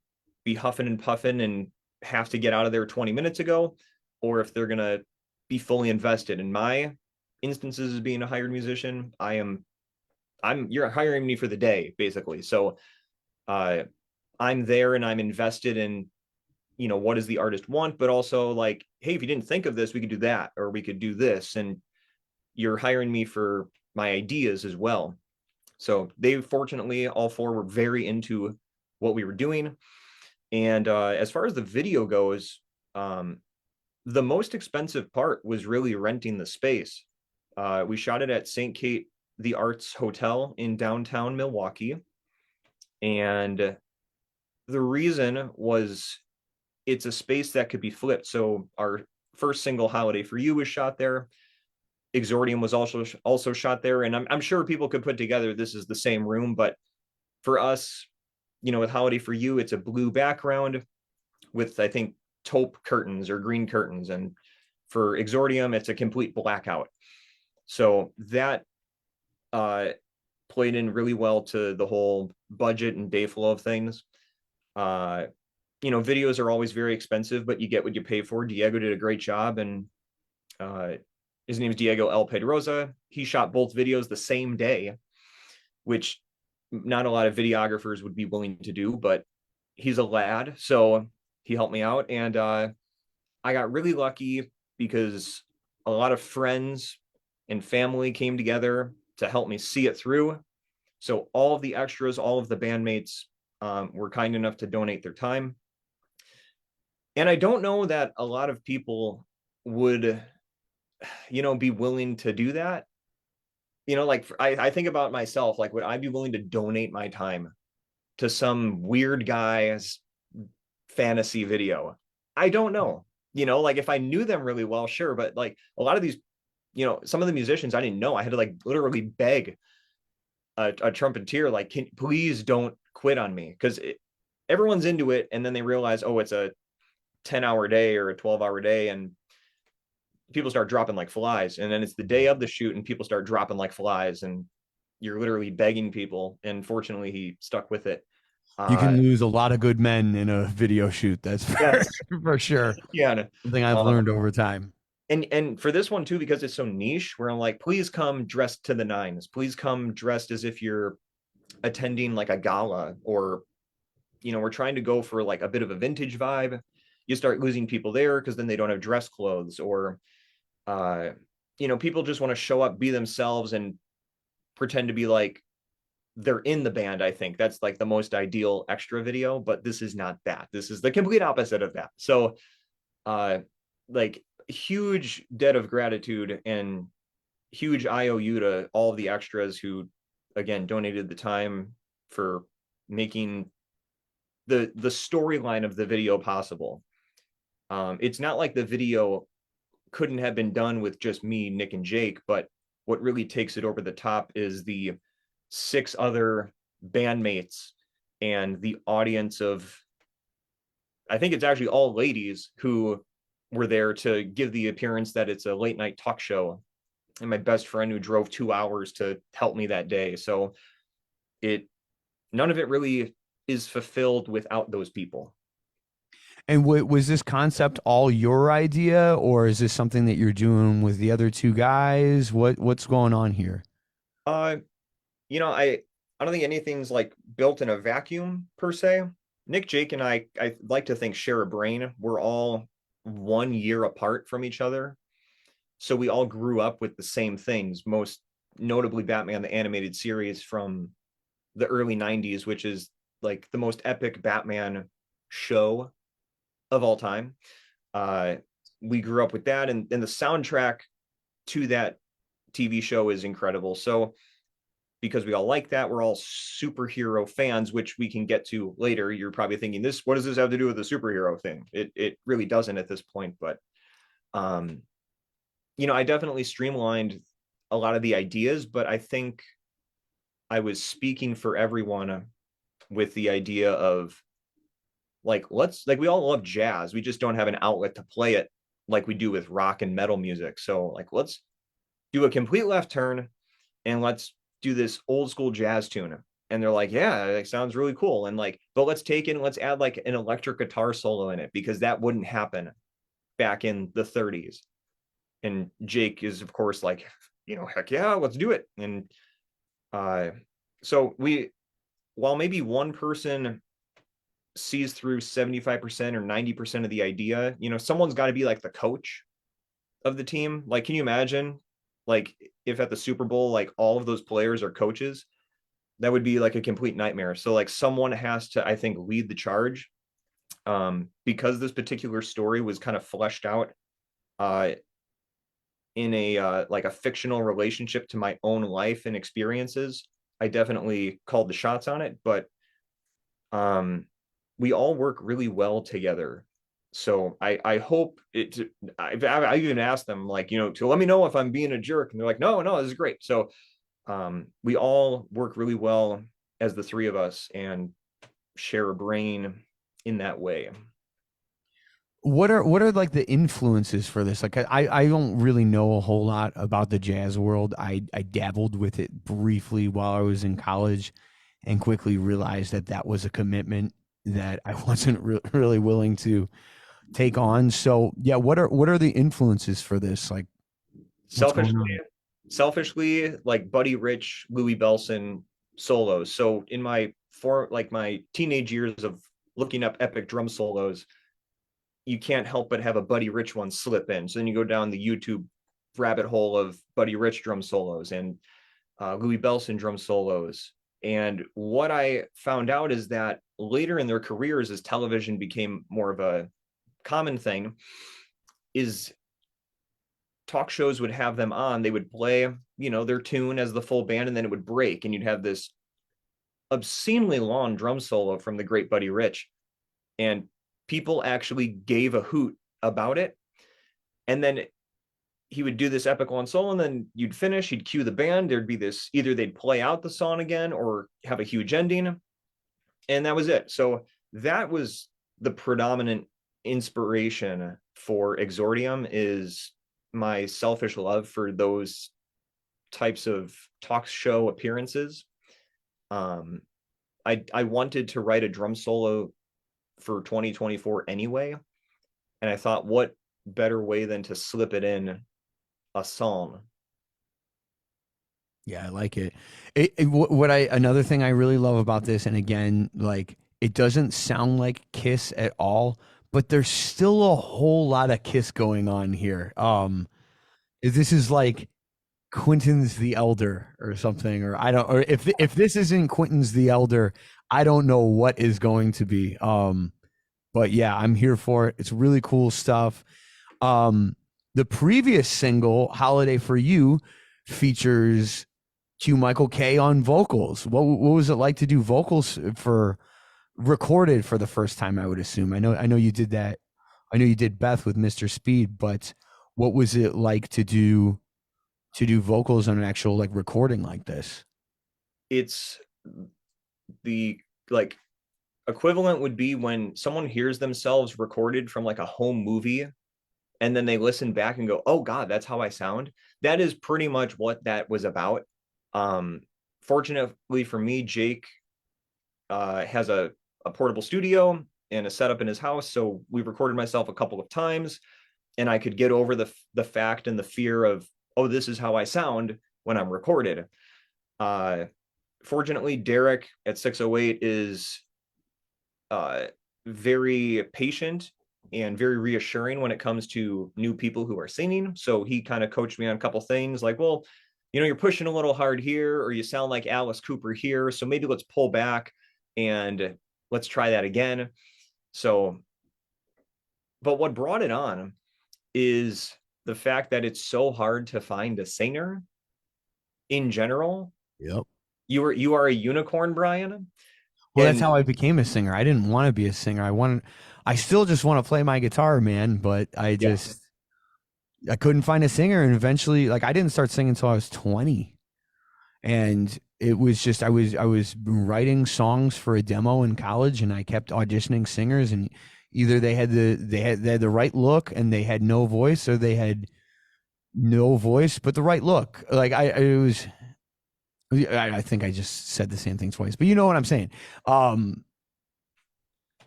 be huffing and puffing and have to get out of there 20 minutes ago, or if they're going to be fully invested. In my instances as being a hired musician, you're hiring me for the day basically. So uh, I'm there and I'm invested in, what does the artist want, but also like, hey, if you didn't think of this, we could do that, or we could do this. And you're hiring me for my ideas as well. So they fortunately, all four were very into what we were doing. And as far as the video goes, the most expensive part was really renting the space. We shot it at St. Kate the Arts Hotel in downtown Milwaukee. And the reason was it's a space that could be flipped. So our first single, Holiday for You, was shot there. Exordium was also shot there. And I'm sure people could put together this is the same room, but for us, with Holiday for You, it's a blue background with, I think, taupe curtains or green curtains. And for Exordium, it's a complete blackout. So that played in really well to the whole budget and day flow of things. Videos are always very expensive, but you get what you pay for. Diego did a great job, and his name is Diego El Pedrosa. He shot both videos the same day, which not a lot of videographers would be willing to do, but he's a lad, so he helped me out. And I got really lucky because a lot of friends and family came together to help me see it through. So all of the extras, all of the bandmates were kind enough to donate their time. And I don't know that a lot of people would, be willing to do that. Like I think about myself, like, would I be willing to donate my time to some weird guy's fantasy video? I don't know. Like if I knew them really well, sure. But like a lot of these some of the musicians I didn't know. I had to like literally beg a trumpeter, like, please don't quit on me, because everyone's into it, and then they realize, oh, it's a 10-hour day or a 12-hour day, and people start dropping like flies, and then it's the day of the shoot and people start dropping like flies, and you're literally begging people. And fortunately, he stuck with it. You uh can lose a lot of good men in a video shoot. That's yes. for sure. Yeah. Something I've uh, learned over time. and for this one too, because it's so niche, where I'm like, please come dressed to the nines, please come dressed as if you're attending like a gala, or we're trying to go for like a bit of a vintage vibe. You start losing people there because then they don't have dress clothes, or uh people just want to show up, be themselves, and pretend to be like they're in the band. I think that's like the most ideal extra video, but this is not that. This is the complete opposite of that. So uh like, huge debt of gratitude and huge IOU to all of the extras who, again, donated the time for making the storyline of the video possible. It's not like the video couldn't have been done with just me, Nick, and Jake, but what really takes it over the top is the 6 other bandmates and the audience of, I think it's actually all ladies, who were there to give the appearance that it's a late night talk show, and my best friend who drove 2 hours to help me that day. So it none of it really is fulfilled without those people. And was this concept all your idea, or is this something that you're doing with the other two guys? What's going on here? uh I don't think anything's like built in a vacuum per se. Nick, Jake, and I like to think, share a brain. We're all 1 year apart from each other, so we all grew up with the same things, most notably Batman the animated series from the early 90s, which is like the most epic Batman show of all time. uh we grew up with that, and the soundtrack to that TV show is incredible. So because we all like that, we're all superhero fans, which we can get to later. You're probably thinking, this, what does this have to do with the superhero thing? It really doesn't at this point. But um I definitely streamlined a lot of the ideas, but I think I was speaking for everyone with the idea of, like, let's, like, we all love jazz, we just don't have an outlet to play it like we do with rock and metal music. So like, let's do a complete left turn, and let's do this old school jazz tune. And they're like, yeah, it sounds really cool. And like, but let's take it and let's add like an electric guitar solo in it, because that wouldn't happen back in the 30s. And Jake is, of course, like, heck yeah, let's do it. And uh so we, while maybe one person sees through 75% or 90% of the idea, someone's got to be like the coach of the team. Like, can you imagine, like, if at the Super Bowl, like, all of those players are coaches? That would be like a complete nightmare. So like, someone has to, I think, lead the charge. Because this particular story was kind of fleshed out uh in a like a fictional relationship to my own life and experiences, I definitely called the shots on it. But um we all work really well together. So I hope it. I even asked them, like, to let me know if I'm being a jerk, and they're like, no, no, this is great. So we all work really well as the three of us, and share a brain in that way. What are like the influences for this? Like I don't really know a whole lot about the jazz world. I dabbled with it briefly while I was in college, and quickly realized that that was a commitment that I wasn't really willing to take on. So yeah, what are the influences for this? Like what's going Selfishly, on? selfishly, like Buddy Rich, Louis Bellson solos. So in my teenage years of looking up epic drum solos, you can't help but have a Buddy Rich one slip in. So then you go down the YouTube rabbit hole of Buddy Rich drum solos and Louis Bellson drum solos. And what I found out is that later in their careers, as television became more of a common thing, is talk shows would have them on. They would play, their tune as the full band, and then it would break, and you'd have this obscenely long drum solo from the great Buddy Rich. And people actually gave a hoot about it. And then he would do this epic one solo, and then you'd finish, he'd cue the band, there'd be this, either they'd play out the song again or have a huge ending, and that was it. So that was the predominant inspiration for Exordium, is my selfish love for those types of talk show appearances. I wanted to write a drum solo for 2024 anyway, and I thought, what better way than to slip it in a song? Yeah, I like it. Another thing I really love about this, and again, like it doesn't sound like Kiss at all, but there's still a whole lot of Kiss going on here. This is like Quinton's the Elder or something, or I don't, or if this isn't Quinton's the Elder, I don't know what is going to be. But yeah, I'm here for it. It's really cool stuff. The previous single, Holiday for You, features Q Michael K on vocals. What was it like to do vocals for recorded for the first time, I would assume? I know you did that. I know you did Beth with Mr. Speed, but what was it like to do vocals on an actual like recording like this? It's the like equivalent would be when someone hears themselves recorded from like a home movie, and then they listen back and go, oh God, that's how I sound. That is pretty much what that was about. Fortunately for me, Jake has a portable studio and a setup in his house. So we recorded myself a couple of times, and I could get over the fact and the fear of, oh, this is how I sound when I'm recorded. Fortunately, Derek at 608 is very patient and very reassuring when it comes to new people who are singing. So he kind of coached me on a couple things like, well, you know, you're pushing a little hard here, or you sound like Alice Cooper here. So maybe let's pull back and let's try that again. So, but what brought it on is the fact that it's so hard to find a singer in general. Yep. You are a unicorn, Brian. Well, that's And how I became a singer. I didn't want to be a singer. I still just want to play my guitar, man, but yeah, I couldn't find a singer. And eventually, like, I didn't start singing until I was 20. And it was just, I was writing songs for a demo in college, and I kept auditioning singers, and either they had the right look and they had no voice, or they had no voice, but the right look. Like I think I just said the same thing twice, but you know what I'm saying.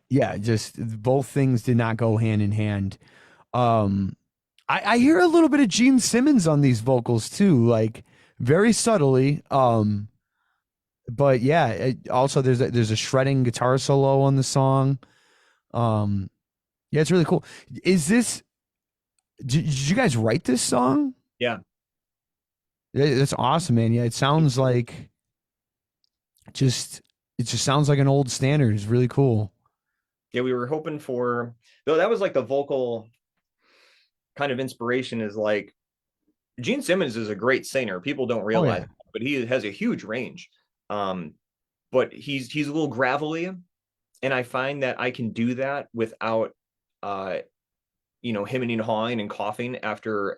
Yeah, just both things did not go hand in hand. Um, I hear a little bit of Gene Simmons on these vocals too, like very subtly. But yeah, also there's a shredding guitar solo on the song. Yeah, it's really cool. Is this? Did you guys write this song? yeah. Yeah, that's awesome, man. Yeah, it sounds like just it just sounds like an old standard. It's really cool. Yeah, we were hoping for, though that was like the vocal kind of inspiration, is like Gene Simmons is a great singer. People don't Oh realize yeah. that, but he has a huge range. Um, but he's a little gravelly, and I find that I can do that without uh hemming and hawing and coughing after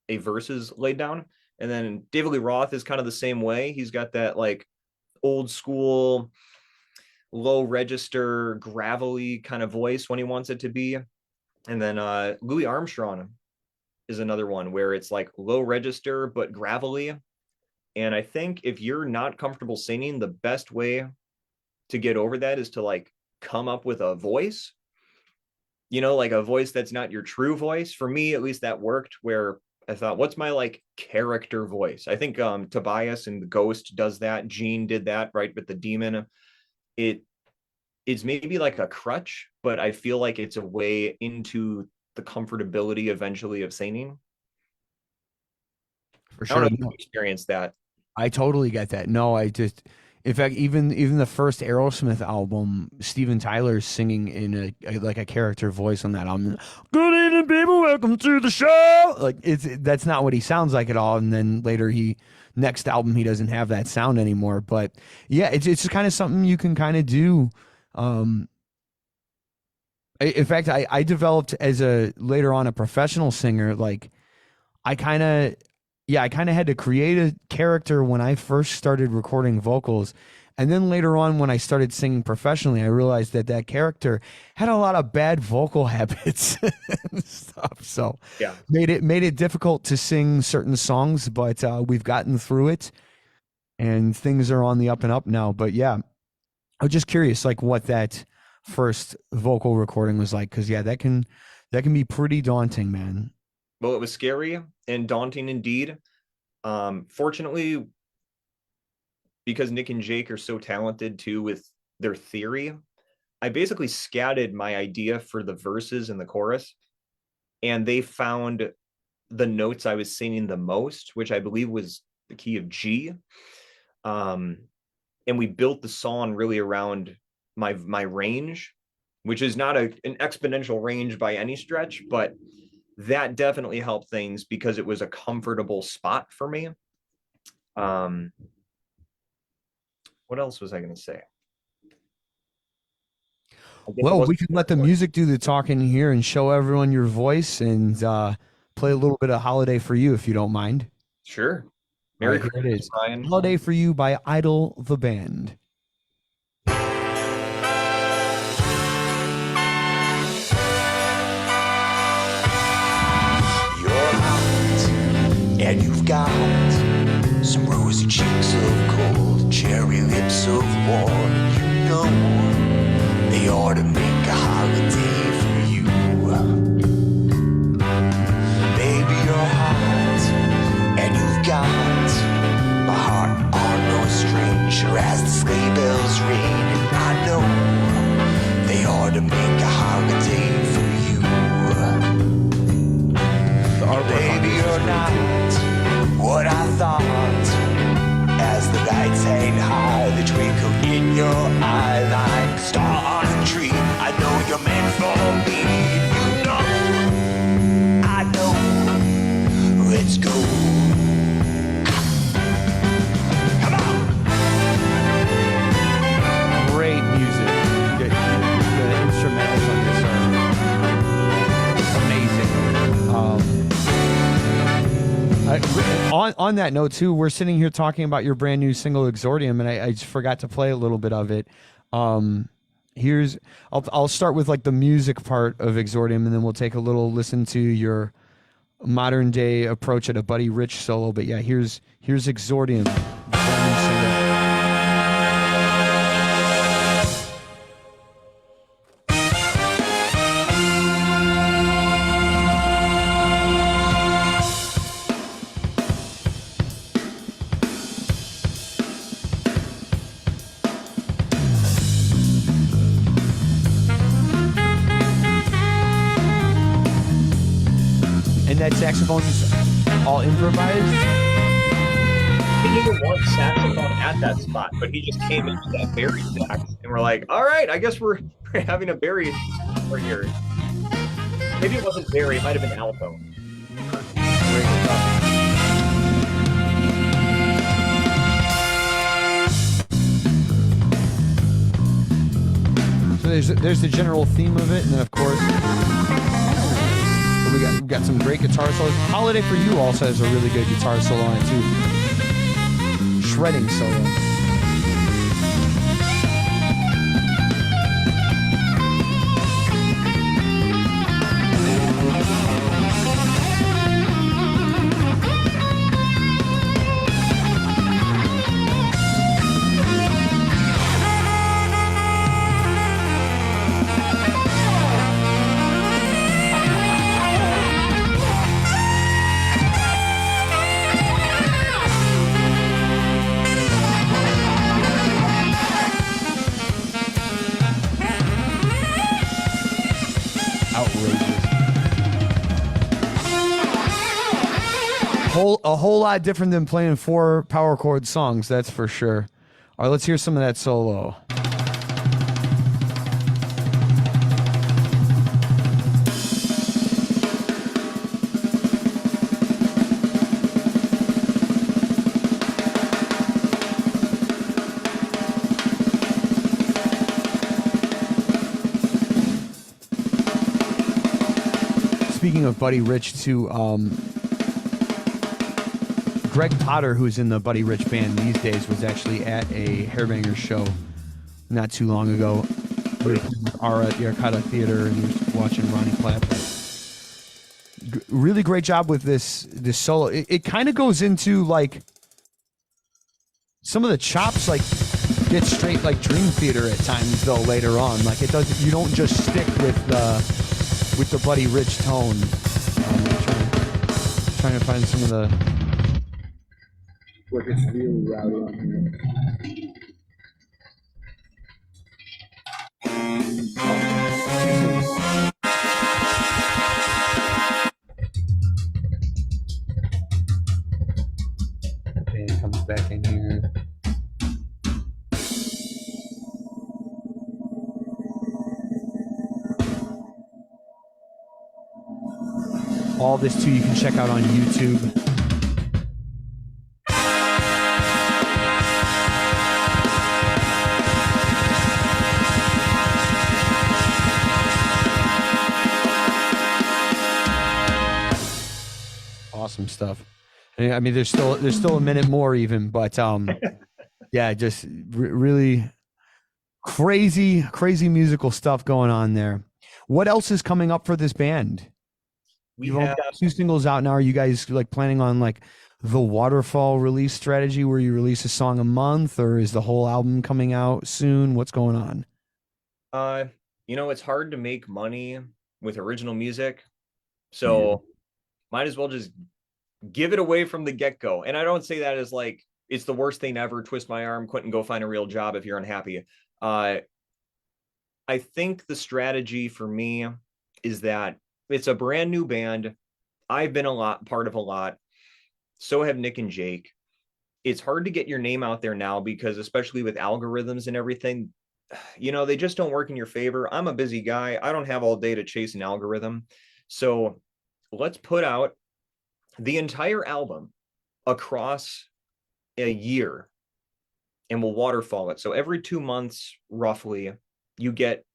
a verse is laid down. And then David Lee Roth is kind of the same way. He's got that like old school low register gravelly kind of voice when he wants it to be. And then Louis Armstrong is another one where it's like low register but gravelly. And I think if you're not comfortable singing, the best way to get over that is to like come up with a voice, like a voice that's not your true voice. For me, at least, that worked, where I thought, what's my like character voice? I think Tobias and the Ghost does that. Gene did that, right, with the demon. It's maybe like a crutch, but I feel like it's a way into the comfortability eventually of singing. For I don't know sure. if you No, experienced that. I totally get that. No, in fact, even the first Aerosmith album, Steven Tyler's singing in like a character voice on that album. Good evening, people. Welcome to the show. Like that's not what he sounds like at all. And then later next album he doesn't have that sound anymore. But yeah, it's just kind of something you can kind of do. In fact, I developed as later on a professional singer, like I kind of, yeah, I kind of had to create a character when I first started recording vocals. And then later on, when I started singing professionally, I realized that that character had a lot of bad vocal habits and stuff. So Yeah. made it difficult to sing certain songs, but we've gotten through it, and things are on the up and up now. But yeah, I was just curious, like what that first vocal recording was like, because yeah, that can be pretty daunting, man. Well, it was scary and daunting indeed. Fortunately, because Nick and Jake are so talented too with their theory, I basically scattered my idea for the verses and the chorus, and they found the notes I was singing the most, which I believe was the key of G. Um, and we built the song really around my range, which is not an exponential range by any stretch, but that definitely helped things because it was a comfortable spot for me. What else was I going to say? I guess it Well, we wasn't could let the music do the talking here and show everyone your voice, and play a little bit of Holiday for You if you don't mind. sure. All Merry right, here it Christmas, is. Ryan. Holiday for You by Idol the Band. You're hot, and you've got some rosy cheeks of gold, cherry lips of war. You know they ought to make a holiday for you. Baby, you're hot, and you've got my heart on no stranger as the sleigh bells ring. And I know they ought to make a holiday for you. Baby, you're not what I thought. As the lights hang high, the twinkle in your eye like a star on a tree. I know you're meant for me. You know, I know. Let's go. Come on. Great music. The instrumentals on this are amazing. On that note too, we're sitting here talking about your brand new single Exordium, and I just forgot to play a little bit of it. I'll start with like the music part of Exordium, and then we'll take a little listen to your modern day approach at a Buddy Rich solo. But yeah, here's Exordium, brand new single. And that saxophone's all improvised. He didn't want saxophone at that spot, but he just came in with that Barry sax, and we're like, all right, I guess we're having a Barry for here. Maybe it wasn't Barry, it might have been alto. Great stuff. So there's the general theme of it, and then of course we got some great guitar solos. Holiday for You also has a really good guitar solo on it too. Shredding solo. A whole lot different than playing 4 power chord songs, that's for sure. All right, let's hear some of that solo. Speaking of Buddy Rich too, Greg Potter, who's in the Buddy Rich band these days, was actually at a Hairbanger show not too long ago. We were with Ara at the Arcada Theater and we were watching Ronnie Clapton. Really great job with this solo. It kind of goes into like some of the chops, like get straight like Dream Theater at times though later on. Like it doesn't, you don't just stick with the Buddy Rich tone. Trying to find some of the where it's really rowdy on here. Okay, it comes back in here. All this too you can check out on YouTube. Awesome stuff. I mean, there's still a minute more even, but yeah, just really crazy musical stuff going on there. What else is coming up for this band? You've only got 2 singles out now. Are you guys like planning on like the waterfall release strategy where you release a song a month, or is the whole album coming out soon? What's going on? It's hard to make money with original music, so might as well just give it away from the get-go. And I don't say that as like it's the worst thing ever, twist my arm, Quinton, go find a real job if you're unhappy. I think the strategy for me is that it's a brand new band. I've been part of a lot. So have Nick and Jake. It's hard to get your name out there now because especially with algorithms and everything, they just don't work in your favor. I'm a busy guy. I don't have all day to chase an algorithm. So let's put out the entire album across a year and we'll waterfall it. So every 2 months, roughly, you get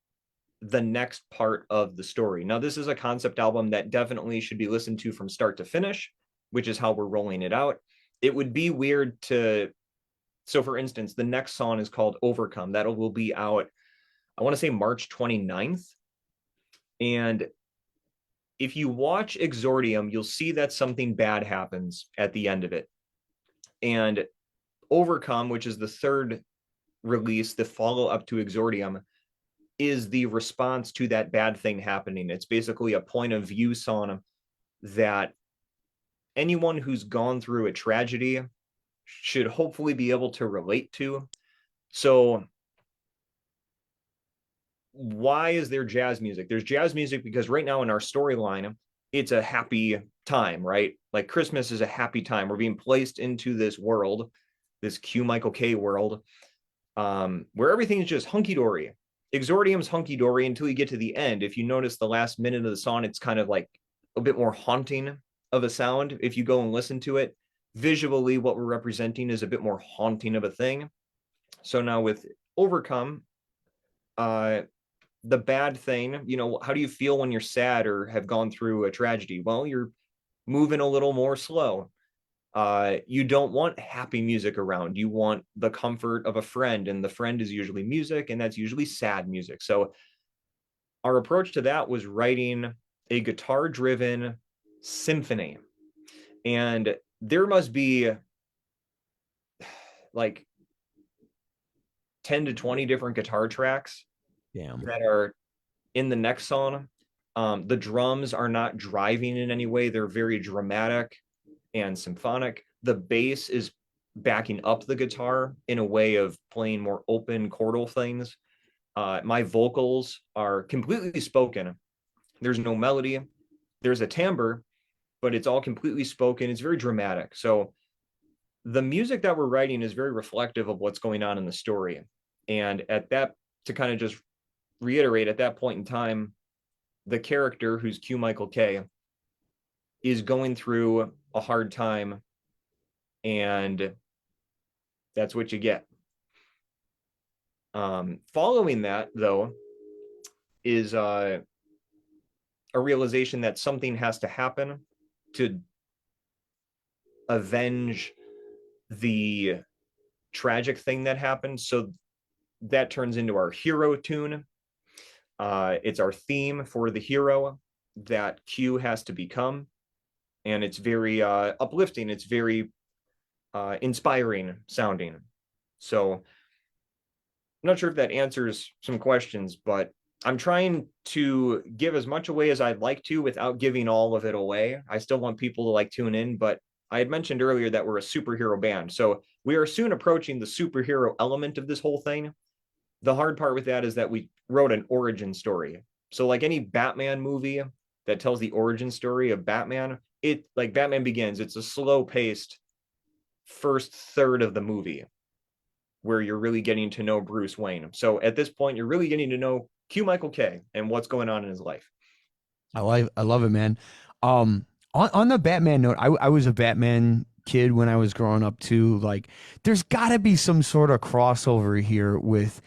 the next part of the story. Now, this is a concept album that definitely should be listened to from start to finish, which is how we're rolling it out. It would be weird so for instance, the next song is called Overcome. That will be out, I want to say March 29th. And if you watch Exordium, you'll see that something bad happens at the end of it. And Overcome, which is the third release, the follow-up to Exordium, is the response to that bad thing happening. It's basically a point of view song that anyone who's gone through a tragedy should hopefully be able to relate to. So why is there jazz music? There's jazz music because right now in our storyline, it's a happy time, right? Like Christmas is a happy time. We're being placed into this world, this Q Michael K world, where everything is just hunky-dory. Exordium's hunky-dory until you get to the end. If you notice the last minute of the song, it's kind of like a bit more haunting of a sound. If you go and listen to it, visually what we're representing is a bit more haunting of a thing. So now with Overcome, the bad thing, how do you feel when you're sad or have gone through a tragedy? Well, you're moving a little more slow. You don't want happy music around. You want the comfort of a friend, and the friend is usually music, and that's usually sad music. So our approach to that was writing a guitar-driven symphony. And there must be like 10 to 20 different guitar tracks that are in the next song. The drums are not driving in any way. They're very dramatic and symphonic. The bass is backing up the guitar in a way of playing more open chordal things. My vocals are completely spoken. There's no melody. There's a timbre, but it's all completely spoken. It's very dramatic. So the music that we're writing is very reflective of what's going on in the story. And to kind of just reiterate, at that point in time, the character, who's Q Michael K, is going through a hard time, and that's what you get. Following that, though, is a realization that something has to happen to avenge the tragic thing that happened. So that turns into our hero tune. It's our theme for the hero that Q has to become. And it's very uplifting. It's very inspiring sounding. So I'm not sure if that answers some questions, but I'm trying to give as much away as I'd like to without giving all of it away. I still want people to like tune in, but I had mentioned earlier that we're a superhero band. So we are soon approaching the superhero element of this whole thing. The hard part with that is that we wrote an origin story. So like any Batman movie that tells the origin story of Batman, it like Batman Begins, it's a slow paced first third of the movie where you're really getting to know Bruce Wayne. So at this point, you're really getting to know Q Michael K and what's going on in his life. I love it, man. On the Batman note, I was a Batman kid when I was growing up too. Like, there's got to be some sort of crossover here with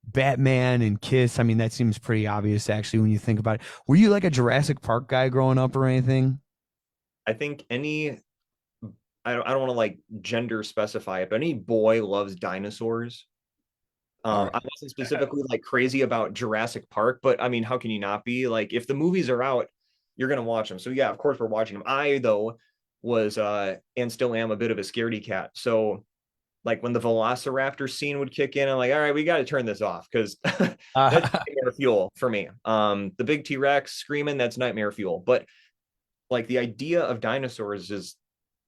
Batman and Kiss. I mean, that seems pretty obvious actually when you think about it. Were you like a Jurassic Park guy growing up or anything? I think I don't want to like gender specify it, but any boy loves dinosaurs. Right. I wasn't specifically like crazy about Jurassic Park, but I mean, how can you not be? Like, if the movies are out, you're gonna watch them. So yeah, of course we're watching them. I though was and still am a bit of a scaredy cat. So like when the Velociraptor scene would kick in, I'm like, all right, we got to turn this off because that's nightmare fuel for me. The big T-Rex screaming, that's nightmare fuel. But like the idea of dinosaurs is,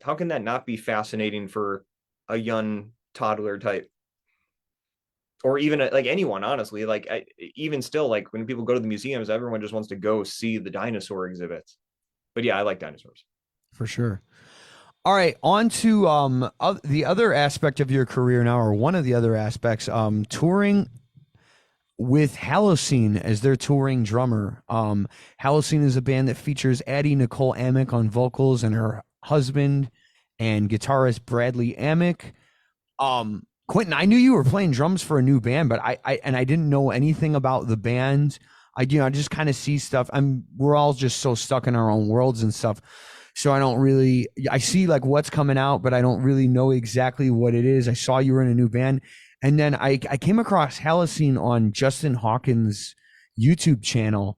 how can that not be fascinating for a young toddler type? Or even like anyone, honestly, like even still, like when people go to the museums, everyone just wants to go see the dinosaur exhibits. But yeah, I like dinosaurs. For sure. All right, on to the other aspect of your career now, or one of the other aspects, touring with Halocene as their touring drummer. Halocene is a band that features Addie Nicole Amick on vocals and her husband and guitarist Bradley Amick. Quinton, I knew you were playing drums for a new band, but I didn't know anything about the band. I just kind of see stuff. We're all just so stuck in our own worlds and stuff. So I see like what's coming out, but I don't really know exactly what it is. I saw you were in a new band. And then I came across Halocene on Justin Hawkins' YouTube channel,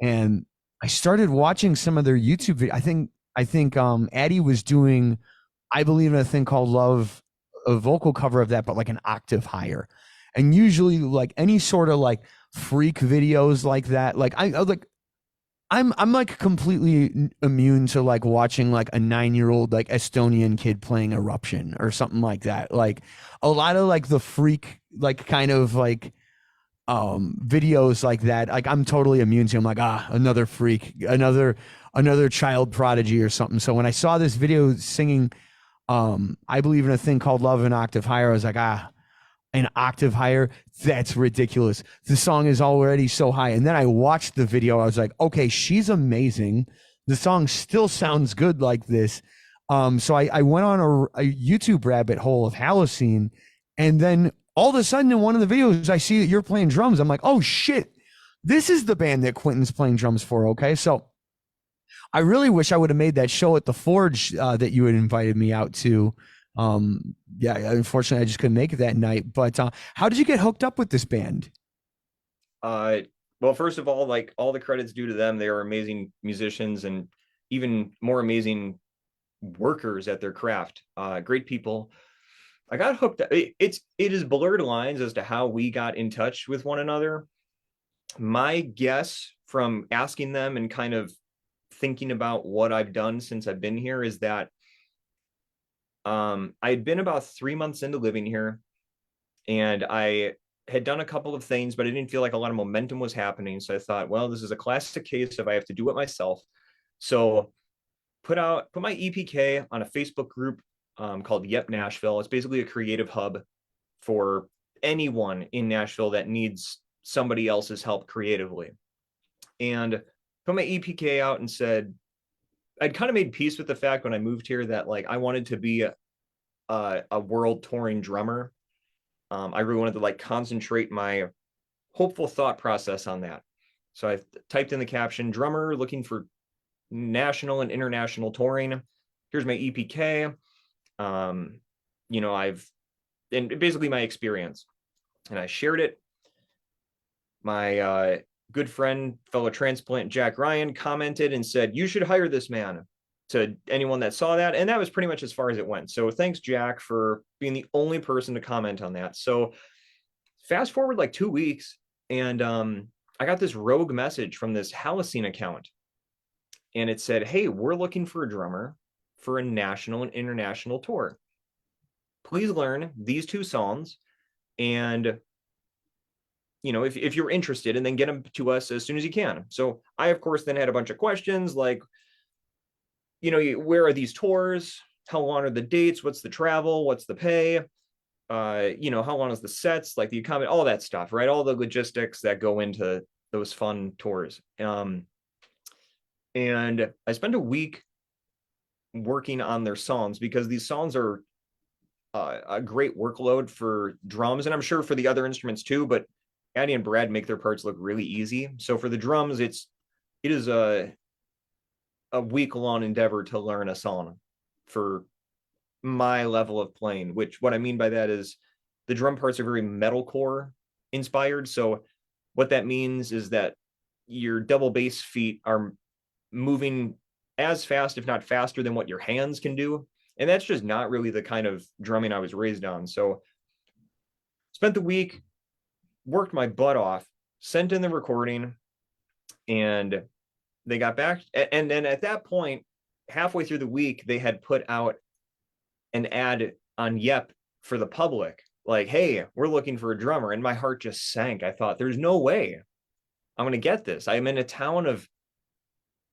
and I started watching some of their YouTube videos. I think Addie was doing, I believe, in a thing called Love, a vocal cover of that, but like an octave higher. And usually like any sort of like freak videos like that, like I'm like completely immune to like watching like a 9-year-old like Estonian kid playing Eruption or something like that. Like a lot of like the freak like kind of like videos like that, like I'm totally immune to. I'm like, another freak, another child prodigy or something. So when I saw this video singing I believe in a thing called Love, an octave higher, I was like, an octave higher, that's ridiculous. The song is already so high. And then I watched the video. I was like, okay, she's amazing. The song still sounds good like this. So I went on a YouTube rabbit hole of Halocene, and then all of a sudden in one of the videos, I see that you're playing drums. I'm like, oh shit, this is the band that Quinton's playing drums for. Okay. So I really wish I would have made that show at the Forge that you had invited me out to. Yeah, unfortunately I just couldn't make it that night, but how did you get hooked up with this band? Well, first of all, like all the credits due to them. They are amazing musicians and even more amazing workers at their craft. Great people. I got hooked up. It is blurred lines as to how we got in touch with one another. My guess from asking them and kind of thinking about what I've done since I've been here is that I had been about 3 months into living here, and I had done a couple of things, but I didn't feel like a lot of momentum was happening. So I thought, well, this is a classic case if I have to do it myself. So put my EPK on a Facebook group called Yep Nashville. It's basically a creative hub for anyone in Nashville that needs somebody else's help creatively. And put my EPK out and said, I'd kind of made peace with the fact when I moved here that like I wanted to be a world touring drummer. I really wanted to like concentrate my hopeful thought process on that. So I typed in the caption, drummer looking for national and international touring. Here's my EPK. You know, and basically my experience, and I shared it. My good friend, fellow transplant Jack Ryan, commented and said, "You should hire this man," to anyone that saw that. And that was pretty much as far as it went. So thanks, Jack, for being the only person to comment on that. So fast forward like 2 weeks, and I got this rogue message from this Halocene account. And it said, "Hey, we're looking for a drummer for a national and international tour. Please learn these 2 songs. And, you know, if you're interested, and then get them to us as soon as you can." So I, of course, then had a bunch of questions like, you know, where are these tours? How long are the dates? What's the travel? What's the pay? You know, how long is the sets? Like the accommodation, all that stuff, right? All the logistics that go into those fun tours. And I spent a week working on their songs, because these songs are a great workload for drums, and I'm sure for the other instruments too, but Addie and Brad make their parts look really easy. So for the drums, it is a week-long endeavor to learn a song for my level of playing, which what I mean by that is the drum parts are very metalcore inspired. So what that means is that your double bass feet are moving as fast, if not faster, than what your hands can do. And that's just not really the kind of drumming I was raised on. So spent the week, worked my butt off, sent in the recording, and they got back. And then at that point, halfway through the week, they had put out an ad on Yep for the public, like, "Hey, we're looking for a drummer." And my heart just sank. I thought, there's no way I'm going to get this. I'm in a town of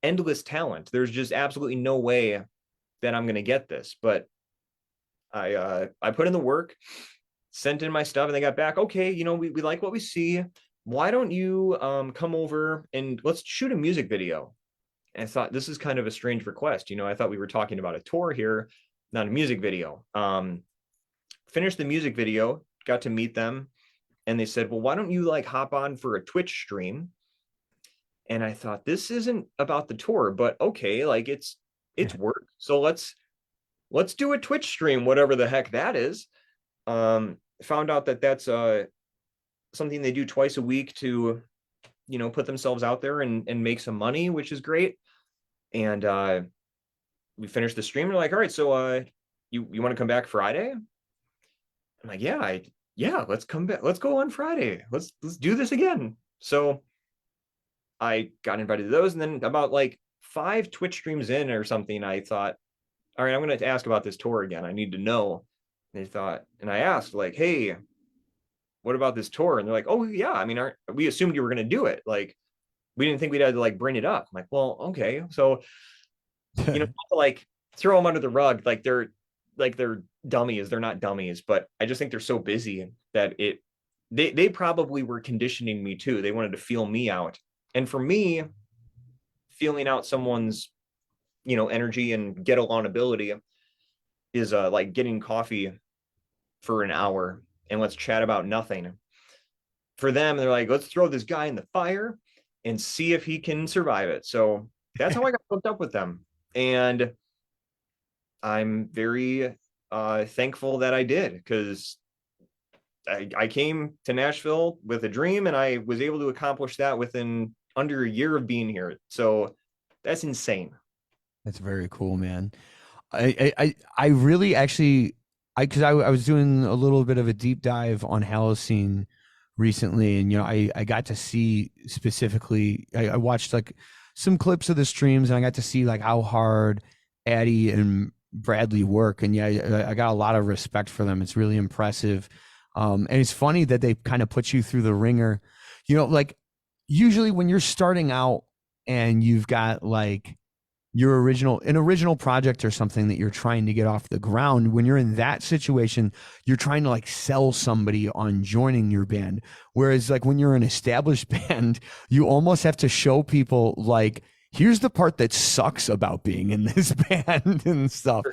endless talent. There's just absolutely no way that I'm going to get this. But I put in the work, sent in my stuff, and they got back, "Okay, you know, we like what we see. Why don't you come over and let's shoot a music video?" And I thought, this is kind of a strange request. You know, I thought we were talking about a tour here, not a music video. Finished the music video, got to meet them, and they said, "Well, why don't you like hop on for a Twitch stream?" And I thought, this isn't about the tour, but okay, like it's work. So let's do a Twitch stream, whatever the heck that is. Found out that that's something they do twice a week to, you know, put themselves out there and make some money, which is great. And we finished the stream, and they're like, "All right, so you want to come back Friday?" I'm like, yeah, let's come back. Let's go on Friday. Let's do this again. So I got invited to those, and then about like 5 Twitch streams in or something, I thought, all right, I'm going to ask about this tour again. I need to know. And they thought, and I asked, like, "Hey, what about this tour?" And they're like, "Oh yeah, I mean, we assumed you were going to do it. Like, we didn't think we'd have to like bring it up." I'm like, "Well, okay." So, you know, not to like throw them under the rug, like they're dummies. They're not dummies, but I just think they're so busy that they probably were conditioning me too. They wanted to feel me out. And for me, feeling out someone's, you know, energy and get along ability is like getting coffee for an hour and let's chat about nothing. For them, they're like, "Let's throw this guy in the fire and see if he can survive it." So that's how I got hooked up with them. And I'm very thankful that I did, because I came to Nashville with a dream, and I was able to accomplish that within under a year of being here. So that's insane. That's very cool, man. I really actually, because I was doing a little bit of a deep dive on Halocene recently, and you know, I got to see specifically, I watched like some clips of the streams, and I got to see like how hard Addie and Bradley work, and yeah, I got a lot of respect for them. It's really impressive. And it's funny that they kind of put you through the ringer. You know, like usually when you're starting out and you've got like an original project or something that you're trying to get off the ground, when you're in that situation, you're trying to like sell somebody on joining your band. Whereas like when you're an established band, you almost have to show people like, here's the part that sucks about being in this band and stuff.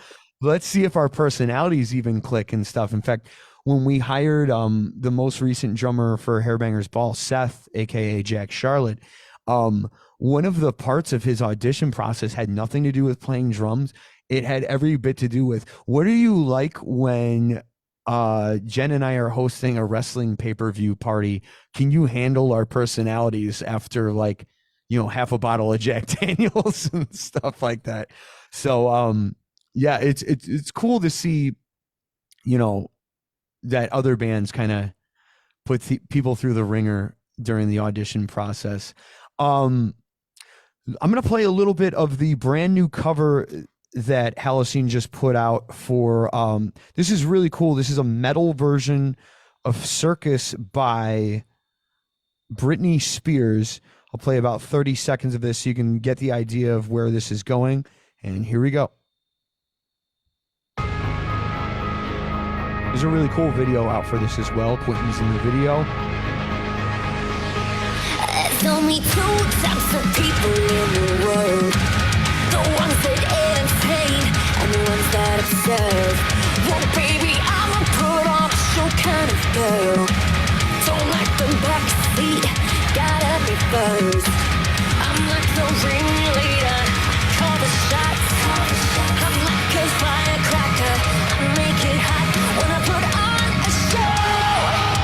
Let's see if our personalities even click and stuff. In fact, when we hired the most recent drummer for Hairbangers Ball, Seth, aka Jack Charlotte, one of the parts of his audition process had nothing to do with playing drums. It had every bit to do with, what do you like when Jen and I are hosting a wrestling pay-per-view party? Can you handle our personalities after, like, half a bottle of Jack Daniels and stuff like that? So yeah, it's cool to see, that other bands kind of put people through the ringer during the audition process. I'm going to play a little bit of the brand new cover that Halocene just put out for, this is really cool. This is a metal version of Circus by Britney Spears. I'll play about 30 seconds of this so you can get the idea of where this is going. And here we go. There's a really cool video out for this as well. Quinton's in the video. There's only two types of people in the world: the ones that entertain and the ones that observe. Well, baby, I'm a put on a show kind of girl. Don't like the backseat, gotta be first. I'm like the ringleader, call the shots. I'm like a firecracker, I make it hot when I put on a show.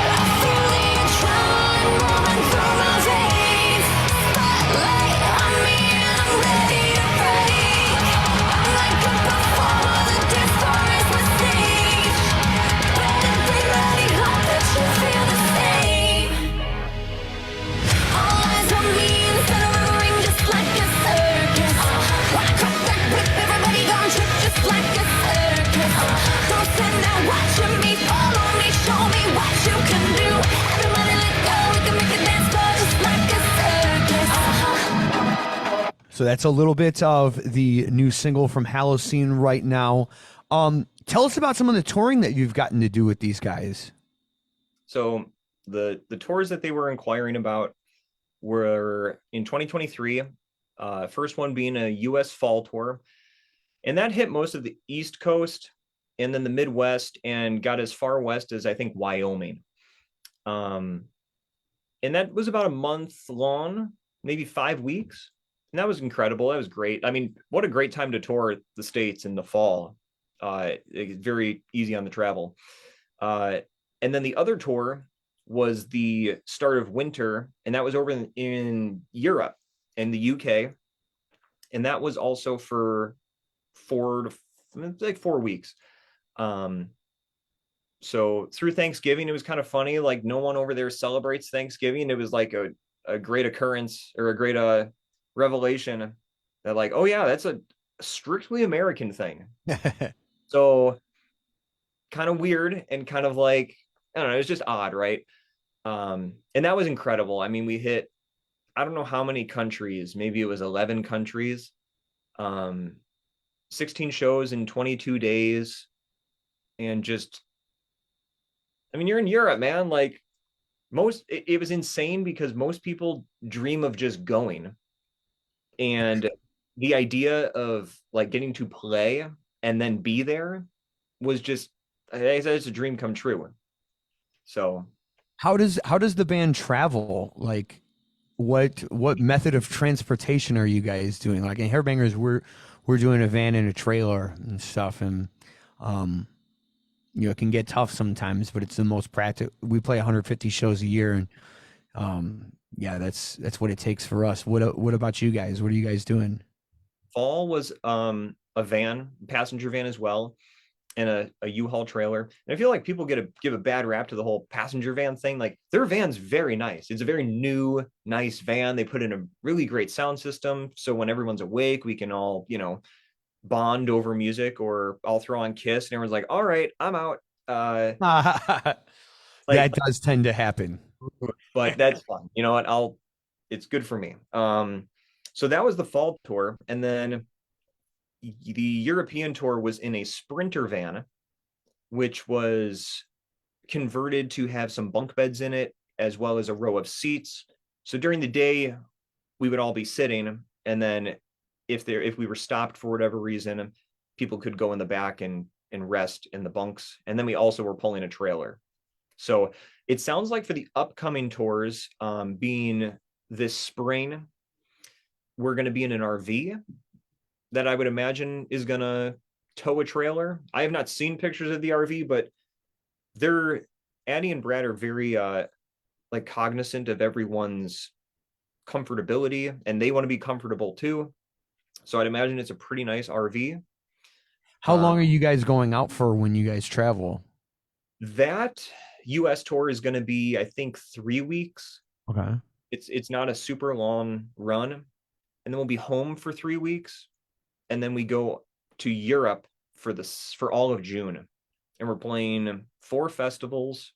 I feel the adrenaline rolling through my veins. Spotlight on me and I'm ready to break. I'm like a performer, the dance floor is my stage. Better be ready, hope that you feel the same. All eyes on me in the center of the ring, just like a circus. When I crack that whip, everybody gon' trip just like a circus. Don't stand there watching me, follow me, show me what you can do. Everybody let go, we can make a dance floor just like a circus. So that's a little bit of the new single from Halocene right now. Tell us about some of the touring that you've gotten to do with these guys. So the tours that they were inquiring about were in 2023. First one being a U.S. fall tour, and that hit most of the East Coast and then the Midwest and got as far west as, I think, Wyoming. And that was about a month long, maybe 5 weeks. And that was incredible. That was great. I mean, what a great time to tour the States in the fall. It's very easy on the travel. And then the other tour was the start of winter, and that was over in Europe and the UK. And that was also for 4 weeks. So through Thanksgiving, it was kind of funny. Like, no one over there celebrates Thanksgiving. It was like a great occurrence, or a great revelation that, like, oh yeah, that's a strictly American thing. So kind of weird and kind of like, I don't know, it was just odd, right? And that was incredible. I mean, we hit, I don't know how many countries, maybe it was 11 countries, 16 shows in 22 days. And just, I mean, you're in Europe, man. Like, it was insane because most people dream of just going. And the idea of like getting to play and then be there was just, I said, it's a dream come true. So How does the band travel? Like, what method of transportation are you guys doing? Like in Hairbangers, we're doing a van and a trailer and stuff, and it can get tough sometimes, but it's the most practical. We play 150 shows a year, and yeah, that's what it takes for us. What about you guys? What are you guys doing? fall was a van, passenger van as well, and a U-Haul trailer. And I feel like people give a bad rap to the whole passenger van thing. Like, their van's very nice. It's a very new, nice van. They put in a really great sound system. So when everyone's awake, we can all, bond over music, or I'll throw on Kiss and everyone's like, all right, I'm out. That does tend to happen. But that's fun. You know what? It's good for me. So that was the fall tour. And then the European tour was in a Sprinter van, which was converted to have some bunk beds in it, as well as a row of seats. So during the day, we would all be sitting, and then if we were stopped for whatever reason, people could go in the back and rest in the bunks. And then we also were pulling a trailer. So it sounds like for the upcoming tours, being this spring, we're going to be in an RV that I would imagine is going to tow a trailer. I have not seen pictures of the RV, but they're Addie and Brad are very like cognizant of everyone's comfortability, and they want to be comfortable too. So I'd imagine it's a pretty nice RV. How long are you guys going out for when you guys travel? That US tour is going to be, I think, 3 weeks. Okay. It's not a super long run, and then we'll be home for 3 weeks, and then we go to Europe for all of June, and we're playing 4 festivals,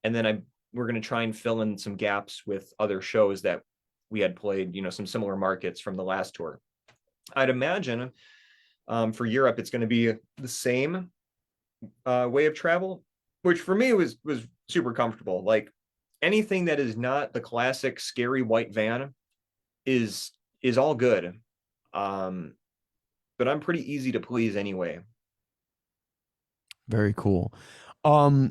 and then we're going to try and fill in some gaps with other shows that we had played, some similar markets from the last tour. I'd imagine for Europe, it's going to be the same way of travel, which for me was super comfortable. Like anything that is not the classic scary white van is all good. But I'm pretty easy to please anyway. Very cool. Because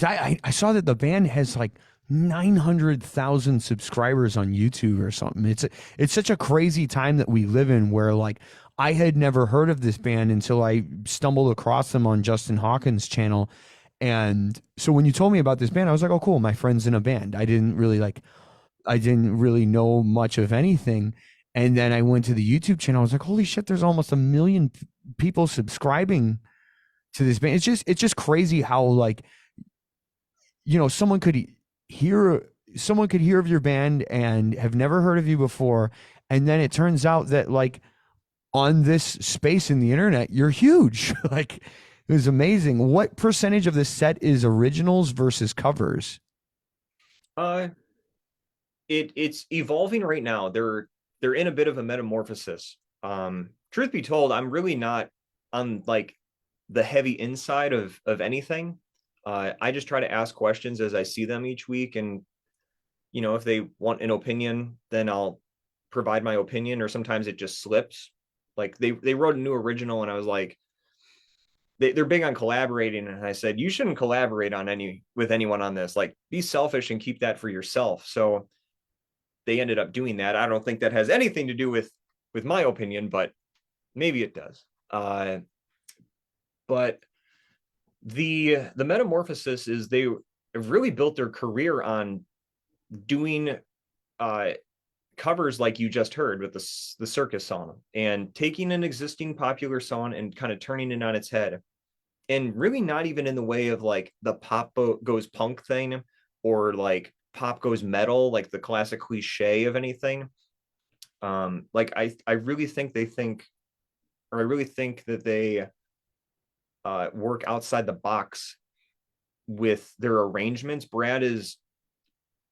I saw that the band has like 900,000 subscribers on YouTube or something. It's such a crazy time that we live in where like I had never heard of this band until I stumbled across them on Justin Hawkins' channel. And so when you told me about this band, I was like, oh, cool. My friend's in a band. I didn't really know much of anything. And then I went to the YouTube channel. I was like, holy shit, there's almost 1 million people subscribing to this band. It's just crazy how like, someone could hear of your band and have never heard of you before. And then it turns out that like on this space in the internet, you're huge. Like it was amazing. What percentage of the set is originals versus covers? It's evolving right now. They're in a bit of a metamorphosis. Truth be told, I'm really not on like the heavy inside of anything. I just try to ask questions as I see them each week, and if they want an opinion, then I'll provide my opinion, or sometimes it just slips. Like they wrote a new original, and I was like, they're big on collaborating, and I said you shouldn't collaborate with anyone on this. Like, be selfish and keep that for yourself. So they ended up doing that. I don't think that has anything to do with my opinion, but maybe it does. But the metamorphosis is they have really built their career on doing covers like you just heard with the circus song, and taking an existing popular song and kind of turning it on its head, and really not even in the way of like the pop goes punk thing, or like pop goes metal, like the classic cliche of anything. Like I really think that they work outside the box with their arrangements. Brad is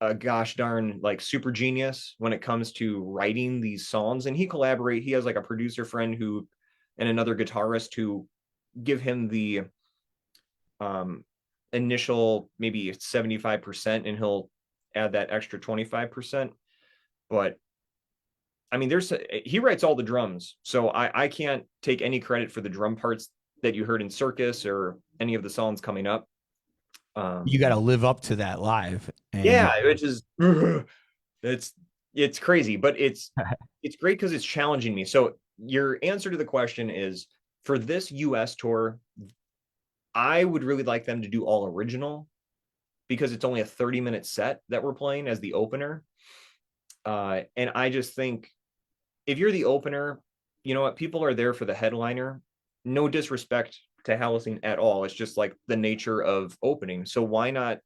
a gosh darn like super genius when it comes to writing these songs, and he has like a producer friend and another guitarist who give him the initial maybe 75%, and he'll add that extra 25%. But I mean, he writes all the drums, so I can't take any credit for the drum parts that you heard in Circus or any of the songs coming up. You got to live up to that live. Yeah, which is it's crazy, but it's great because it's challenging me. So your answer to the question is, for this US tour, I would really like them to do all original, because it's only a 30-minute set that we're playing as the opener. And I just think if you're the opener, you know what? People are there for the headliner. No disrespect to Halloween at all. It's just like the nature of opening. So why not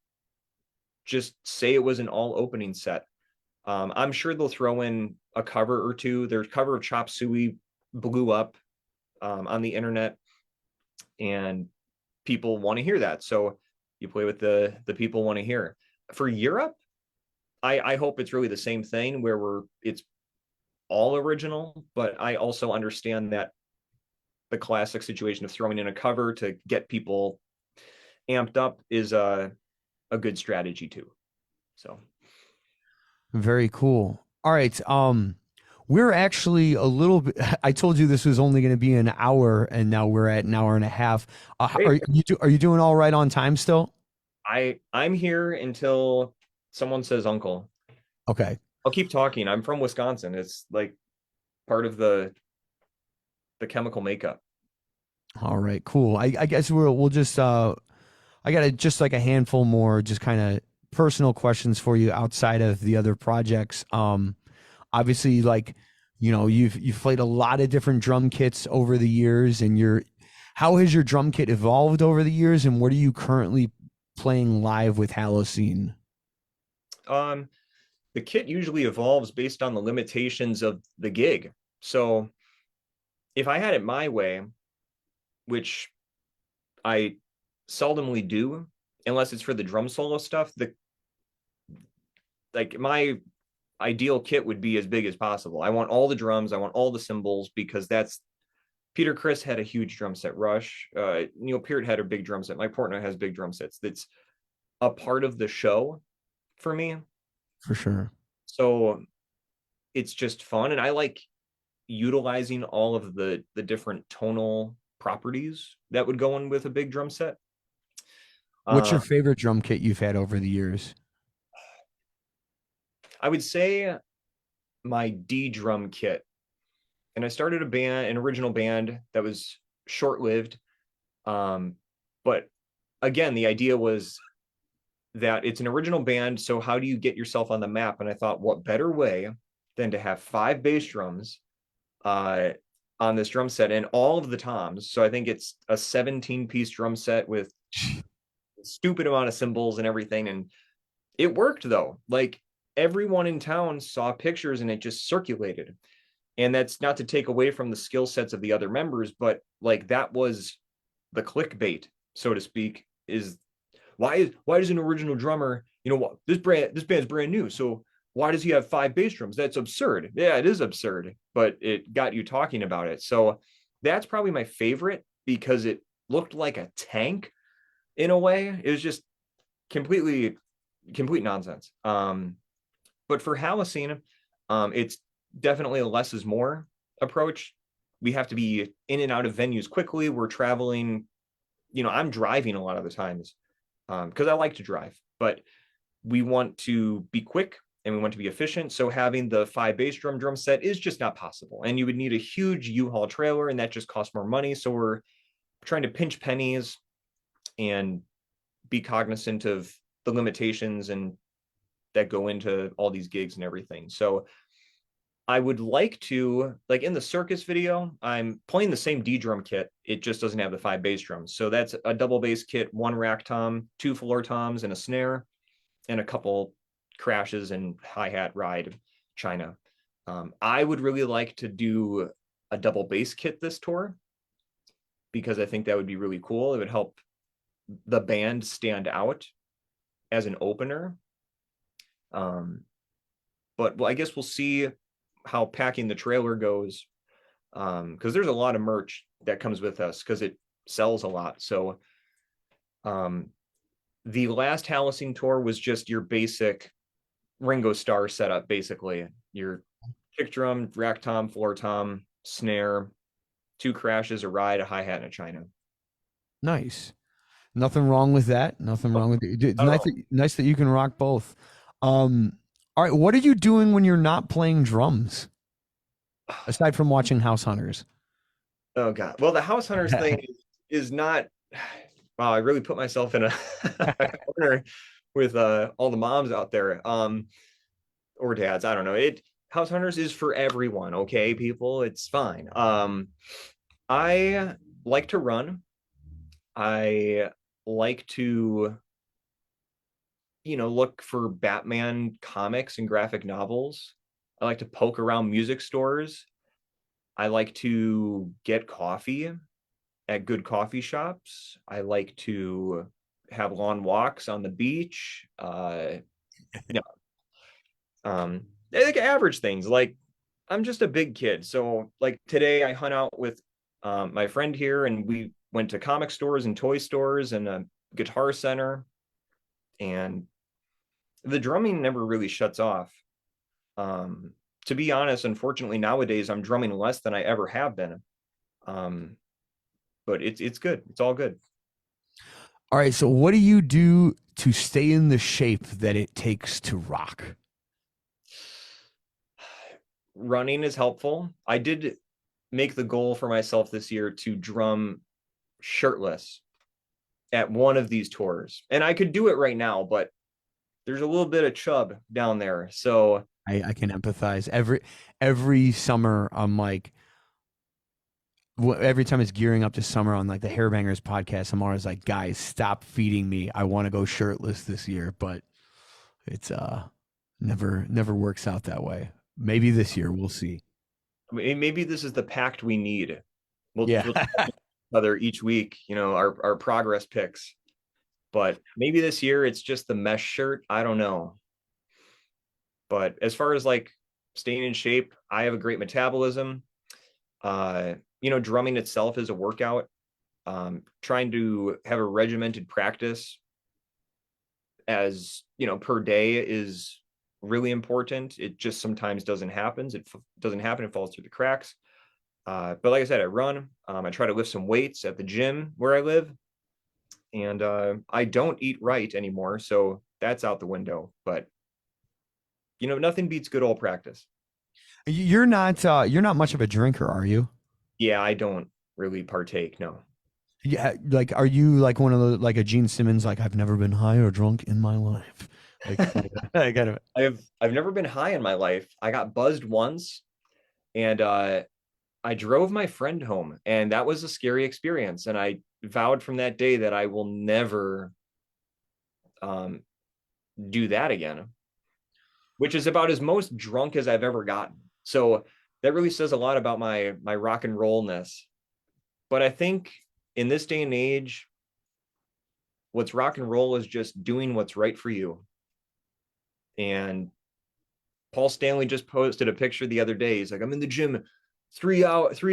just say it was an all opening set? I'm sure they'll throw in a cover or two. Their cover of Chop Suey blew up on the internet, and people want to hear that. So you play with the people want to hear. For Europe, I hope it's really the same thing where it's all original, but I also understand that the classic situation of throwing in a cover to get people amped up is a good strategy too. So very cool. All right. We're actually a little bit, I told you this was only going to be an hour, and now we're at an hour and a half. Are you doing all right on time still? I'm here until someone says uncle. Okay. I'll keep talking. I'm from Wisconsin. It's like part of the chemical makeup. All right, cool. I guess we'll just I got just like a handful more just kind of personal questions for you outside of the other projects. Obviously, like, you know, you've played a lot of different drum kits over the years, and how has your drum kit evolved over the years, and what are you currently playing live with Halocene? Um, the kit usually evolves based on the limitations of the gig. So if I had it my way, which I seldomly do, unless it's for the drum solo stuff, my ideal kit would be as big as possible. I want all the drums, I want all the cymbals, because that's Peter Criss had a huge drum set. Rush, Neil Peart had a big drum set. Mike Portnoy has big drum sets. That's a part of the show for me. For sure. So it's just fun, and I like utilizing all of the different tonal properties that would go in with a big drum set. What's your favorite drum kit you've had over the years? I would say my D drum kit. And I started an original band that was short-lived. But again, the idea was that it's an original band. So how do you get yourself on the map? And I thought, what better way than to have 5 bass drums on this drum set and all of the toms. So I think it's a 17-piece drum set with a stupid amount of cymbals and everything. And it worked though. Like, everyone in town saw pictures and it just circulated. And that's not to take away from the skill sets of the other members, but like, that was the clickbait, so to speak, is why does an original drummer, you know what, this band's brand new, so why does he have 5 bass drums? That's absurd. Yeah, it is absurd, but it got you talking about it. So that's probably my favorite, because it looked like a tank in a way. It was just complete nonsense. But for Halocene, it's definitely a less is more approach. We have to be in and out of venues quickly. We're traveling, you know, I'm driving a lot of the times because I like to drive, but we want to be quick and we want to be efficient. So having the 5 bass drum set is just not possible. And you would need a huge U-Haul trailer, and that just costs more money. So we're trying to pinch pennies and be cognizant of the limitations and that go into all these gigs and everything. So I would like to, like in the circus video, I'm playing the same D drum kit. It just doesn't have the 5 bass drums. So that's a double bass kit, 1 rack tom, 2 floor toms, and a snare, and a couple crashes and hi-hat ride china. I would really like to do a double bass kit this tour, because I think that would be really cool. It would help the band stand out as an opener. But well, I guess we'll see how packing the trailer goes, because there's a lot of merch that comes with us because it sells a lot. So the last Halocene tour was just your basic Ringo Starr setup, basically your kick drum, rack tom, floor tom, snare, 2 crashes, a ride, a hi-hat, and a china. Nice. Nothing wrong with that. Nothing wrong with it. It's nice that you can rock both. All right, what are you doing when you're not playing drums, aside from watching House Hunters? Oh God. Well, the House Hunters thing is not, wow, I really put myself in a corner with all the moms out there, or dads. I don't know. House Hunters is for everyone, okay, people? It's fine. I like to run. I like to, you know, look for Batman comics and graphic novels. I like to poke around music stores. I like to get coffee at good coffee shops. I like to have long walks on the beach. Like average things. Like, I'm just a big kid. So like today I hung out with my friend here, and we went to comic stores and toy stores and a guitar center, and the drumming never really shuts off. To be honest, unfortunately, nowadays I'm drumming less than I ever have been. But it's good. It's all good. All right. So what do you do to stay in the shape that it takes to rock? running is helpful. I did make the goal for myself this year to drum shirtless at one of these tours. And I could do it right now, but there's a little bit of chub down there. So I can empathize. Every summer, I'm like, every time it's gearing up to summer on like the Hairbangers podcast, I'm always like, guys, stop feeding me. I want to go shirtless this year, but it's never works out that way. Maybe this year, we'll see. maybe this is the pact we need. We'll Yeah. other each week, our progress picks. But maybe this year it's just the mesh shirt. I don't know. But as far as like staying in shape, I have a great metabolism. Drumming itself is a workout. Trying to have a regimented practice as, per day is really important. It just sometimes doesn't happen. It falls through the cracks. But like I said, I run. I try to lift some weights at the gym where I live. And I don't eat right anymore. So that's out the window. But, nothing beats good old practice. You're not much of a drinker, are you? Yeah, I don't really partake. No. Yeah, like, are you like one of the, like a Gene Simmons, like, I've never been high or drunk in my life? Like, I gotta. I've never been high in my life. I got buzzed once, and I drove my friend home, and that was a scary experience. And I vowed from that day that I will never do that again, which is about as most drunk as I've ever gotten. So that really says a lot about my rock and rollness. But I think in this day and age, what's rock and roll is just doing what's right for you. And Paul Stanley just posted a picture the other day. He's like, I'm in the gym 3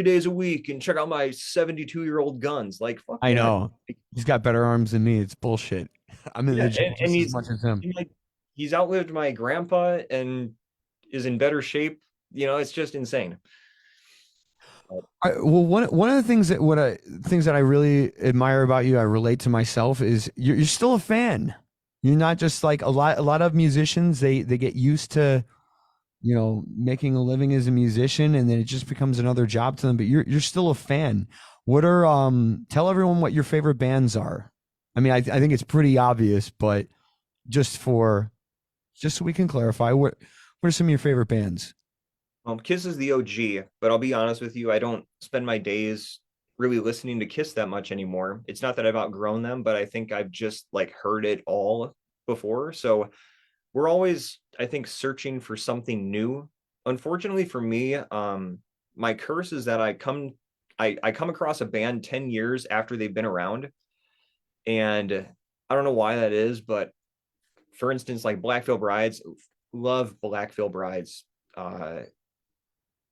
days a week and check out my 72-year-old guns. Like, fuck, I know. He's got better arms than me. It's bullshit. I'm in the gym and as much as him. He's outlived my grandpa and is in better shape. It's just insane. Well, one of the things that I really admire about you, I relate to myself, is you're still a fan. You're not just like a lot of musicians. They get used to, making a living as a musician, and then it just becomes another job to them. But you're still a fan. What are tell everyone what your favorite bands are. I mean, I think it's pretty obvious, but just so we can clarify, what are some of your favorite bands? Kiss is the OG, but I'll be honest with you, I don't spend my days really listening to Kiss that much anymore. It's not that I've outgrown them, but I think I've just like heard it all before. So we're always, I think, searching for something new. Unfortunately for me, my curse is that I come across a band 10 years after they've been around. And I don't know why that is, but for instance, like Black Veil Brides, love Black Veil Brides.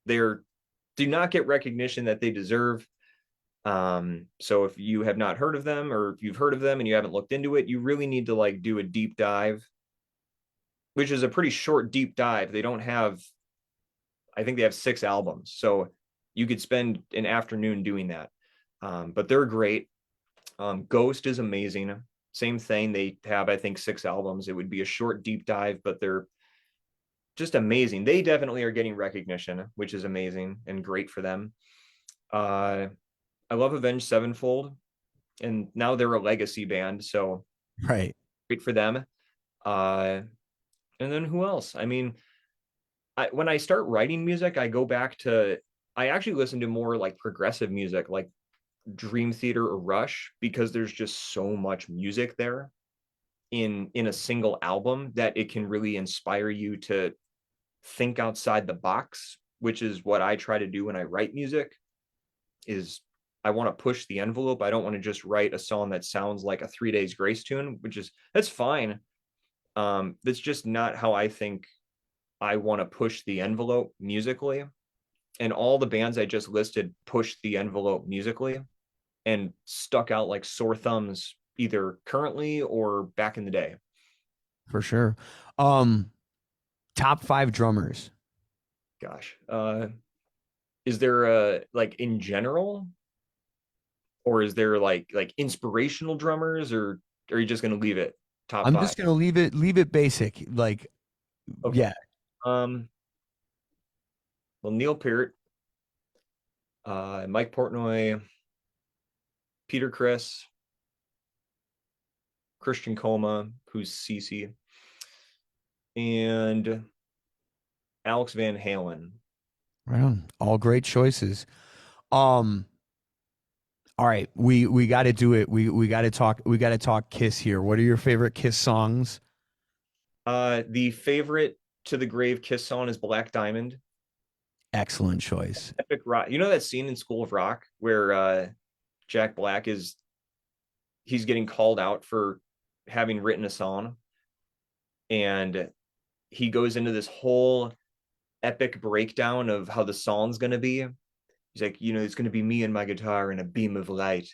They do not get recognition that they deserve. So if you have not heard of them, or if you've heard of them and you haven't looked into it, you really need to like do a deep dive, which is a pretty short deep dive. They don't have, I think they have 6 albums. So you could spend an afternoon doing that. But they're great. Ghost is amazing. Same thing. They have, I think, 6 albums. It would be a short deep dive, but they're just amazing. They definitely are getting recognition, which is amazing and great for them. I love Avenged Sevenfold, and now they're a legacy band, so right, great for them. And then who else? I mean, when I start writing music, I actually listen to more like progressive music, like Dream Theater or Rush, because there's just so much music there in a single album that it can really inspire you to think outside the box, which is what I try to do when I write music. Is I want to push the envelope. I don't want to just write a song that sounds like a 3 Days Grace tune, that's fine. That's just not how I think I want to push the envelope musically. And all the bands I just listed pushed the envelope musically and stuck out like sore thumbs, either currently or back in the day. For sure. Top 5 drummers. Gosh. Is there a, like, in general, or is there like inspirational drummers, or are you just going to leave it top 5? I'm just going to leave it basic. Like, okay. Yeah. well, Neil Peart, Mike Portnoy, Peter Criss, Christian Coma, who's Cece, and Alex Van Halen. Right on. All great choices. Um, all right, we got to do it. We got to talk Kiss here. What are your favorite Kiss songs? The favorite to the grave Kiss song is Black Diamond. Excellent choice. Epic rock. You know that scene in School of Rock where Jack Black he's getting called out for having written a song, and he goes into this whole epic breakdown of how the song's going to be. He's like, it's going to be me and my guitar and a beam of light,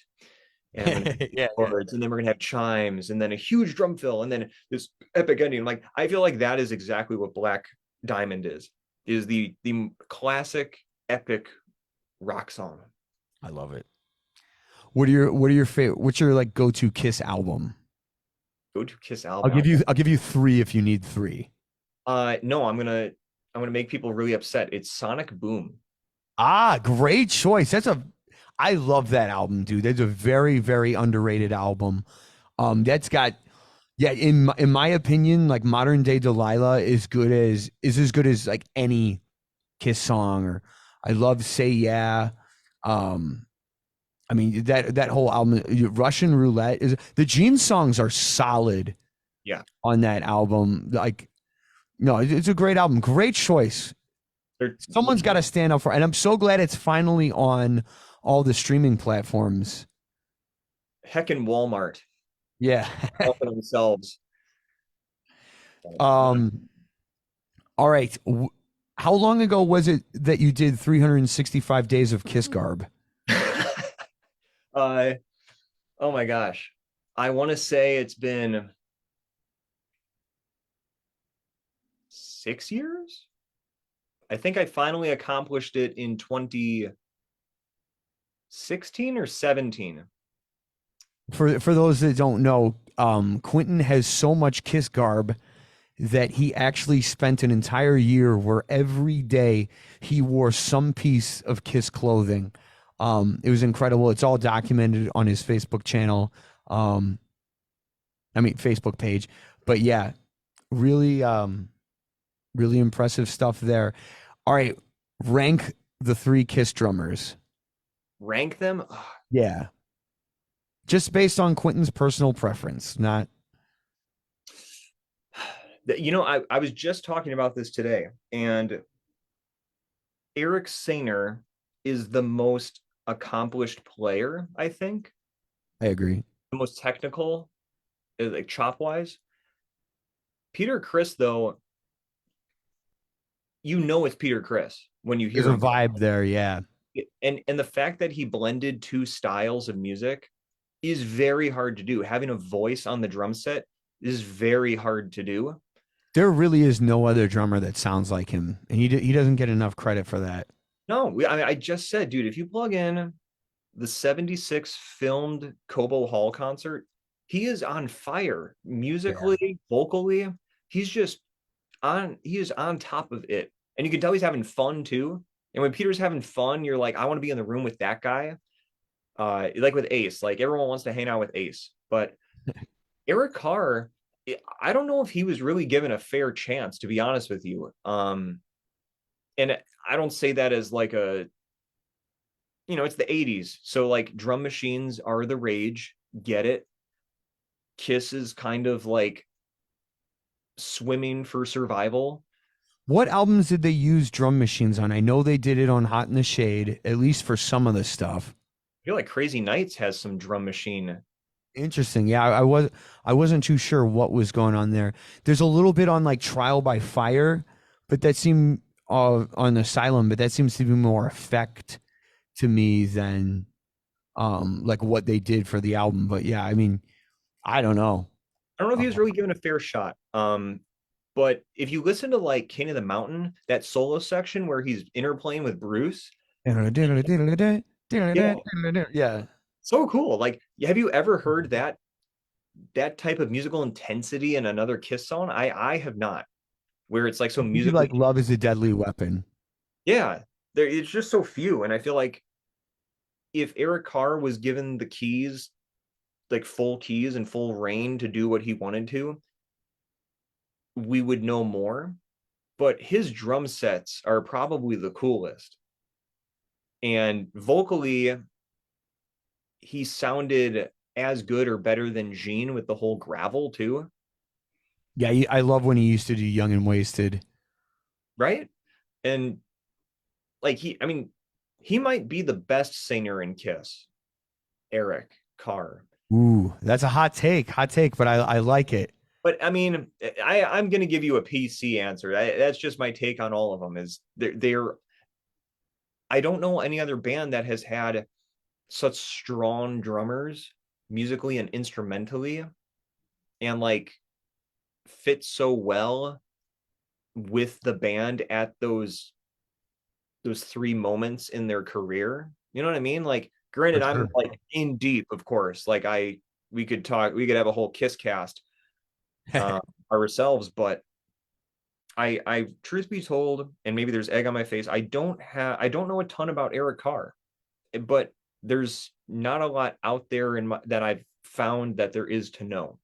and Yeah, chords, and then we're going to have chimes, and then a huge drum fill, and then this epic ending. Like, I feel like that is exactly what Black Diamond is the classic epic rock song. I love it. What are your favorite? What's your like go-to Kiss album? Go-to Kiss album. I'll give you 3 if you need 3. No, I'm gonna make people really upset. It's Sonic Boom. Ah, great choice. I love that album, dude. That's a very, very underrated album. That's got, yeah, in my opinion, like Modern Day Delilah is as good as like any Kiss song. Or I love Say Yeah. I mean that whole album, Russian Roulette is the Gene songs are solid. Yeah, on that album, like, no, it's a great album. Great choice. Someone's got to stand up for, and I'm so glad it's finally on all the streaming platforms. Heckin' Walmart. Yeah. All for themselves. All right. How long ago was it that you did 365 days of Kiss garb? Oh my gosh. I want to say it's been 6 years. I think I finally accomplished it in 2016 or 17. For those that don't know, Quinton has so much Kiss garb that he actually spent an entire year where every day he wore some piece of Kiss clothing. It was incredible. It's all documented on his Facebook channel. Facebook page. But yeah, really, really impressive stuff there. All right, rank the 3 Kiss drummers. Rank them? Yeah. Just based on Quinton's personal preference, not. I was just talking about this today, and Eric Sainer is the most accomplished player, I think. I agree. The most technical, like chop-wise. Peter Criss, though, it's Peter Criss when you hear There's a him. vibe there, yeah. And the fact that he blended 2 styles of music is very hard to do. Having a voice on the drum set is very hard to do. There really is no other drummer that sounds like him, and he doesn't get enough credit for that. No, I just said, dude, if you plug in the 76 filmed Cobo Hall concert, he is on fire musically, vocally. He is on top of it. And you can tell he's having fun too. And when Peter's having fun, you're like, I want to be in the room with that guy. Like with Ace, like everyone wants to hang out with Ace, but Eric Carr, I don't know if he was really given a fair chance, to be honest with you. And I don't say that as like it's the 80s. So like drum machines are the rage. Get it? Kiss is kind of like swimming for survival. What albums did they use drum machines on? I know they did it on Hot in the Shade, at least for some of the stuff. I feel like Crazy Nights has some drum machine. Interesting. Yeah, I wasn't too sure what was going on there. There's a little bit on like Trial by Fire, but that seemed on Asylum, but that seems to be more effect to me than like what they did for the album. But yeah, I mean, I don't know. I don't know if he was really given a fair shot. But if you listen to like King of the Mountain, that solo section where he's interplaying with Bruce, Yeah. so cool. Like, have you ever heard that type of musical intensity in another Kiss song? I have not. Where it's like so Music musically, like Love is a Deadly Weapon. Yeah, it's just so few. And I feel like if Eric Carr was given the keys, like full keys and full reign to do what he wanted to, we would know more. But his drum sets are probably the coolest. And vocally, he sounded as good or better than Gene with the whole gravel too, Yeah, I love when he used to do Young and Wasted. right? And like I mean, he might be the best singer in Kiss, Eric Carr. Ooh, that's a hot take, but I like it. But I mean, I'm going to give you a PC answer. That's just my take on all of them. Is they're I don't know any other band that has had such strong drummers musically and instrumentally, and like fit so well with the band at those three moments in their career. You know what I mean? Like, granted, For I'm sure. like in deep, of course. Like we could have a whole Kiss cast uh, ourselves, but I truth be told, and maybe there's egg on my face, I don't know a ton about Eric Carr, but there's not a lot out there that I've found that there is to know.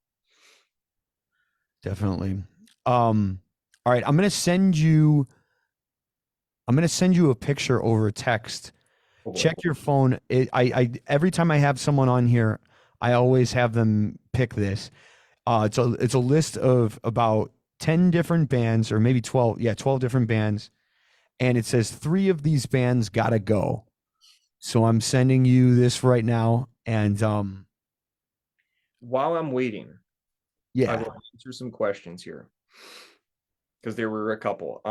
Definitely. All right, I'm gonna send you a picture over text. Oh boy. Check your phone. I every time I have someone on here, I always have them pick this. It's a list of about 10 different bands, or maybe 12. Yeah, 12 different bands, and it says 3 of these bands gotta go. So I'm sending you this right now, and While I'm waiting, I yeah, will answer some questions here because there were a couple.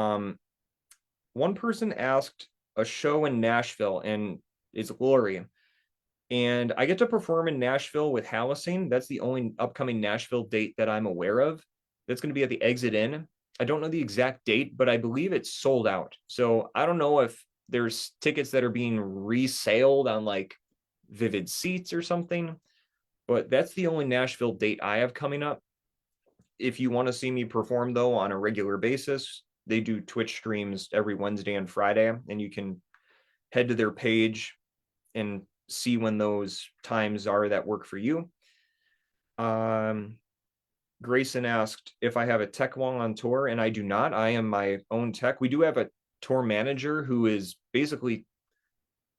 One person asked a show in Nashville, and it's Lori. And I get to perform in Nashville with Halocene. That's the only upcoming Nashville date that I'm aware of. That's going to be at the Exit Inn. I don't know the exact date, but I believe it's sold out. So I don't know if there's tickets that are being resaled on like Vivid Seats or something, but that's the only Nashville date I have coming up. If you want to see me perform though on a regular basis, they do Twitch streams every Wednesday and Friday, and you can head to their page and see when those times are that work for you. Grayson asked if I have a tech while on tour, and I do not. I am my own tech. We do have a tour manager who is basically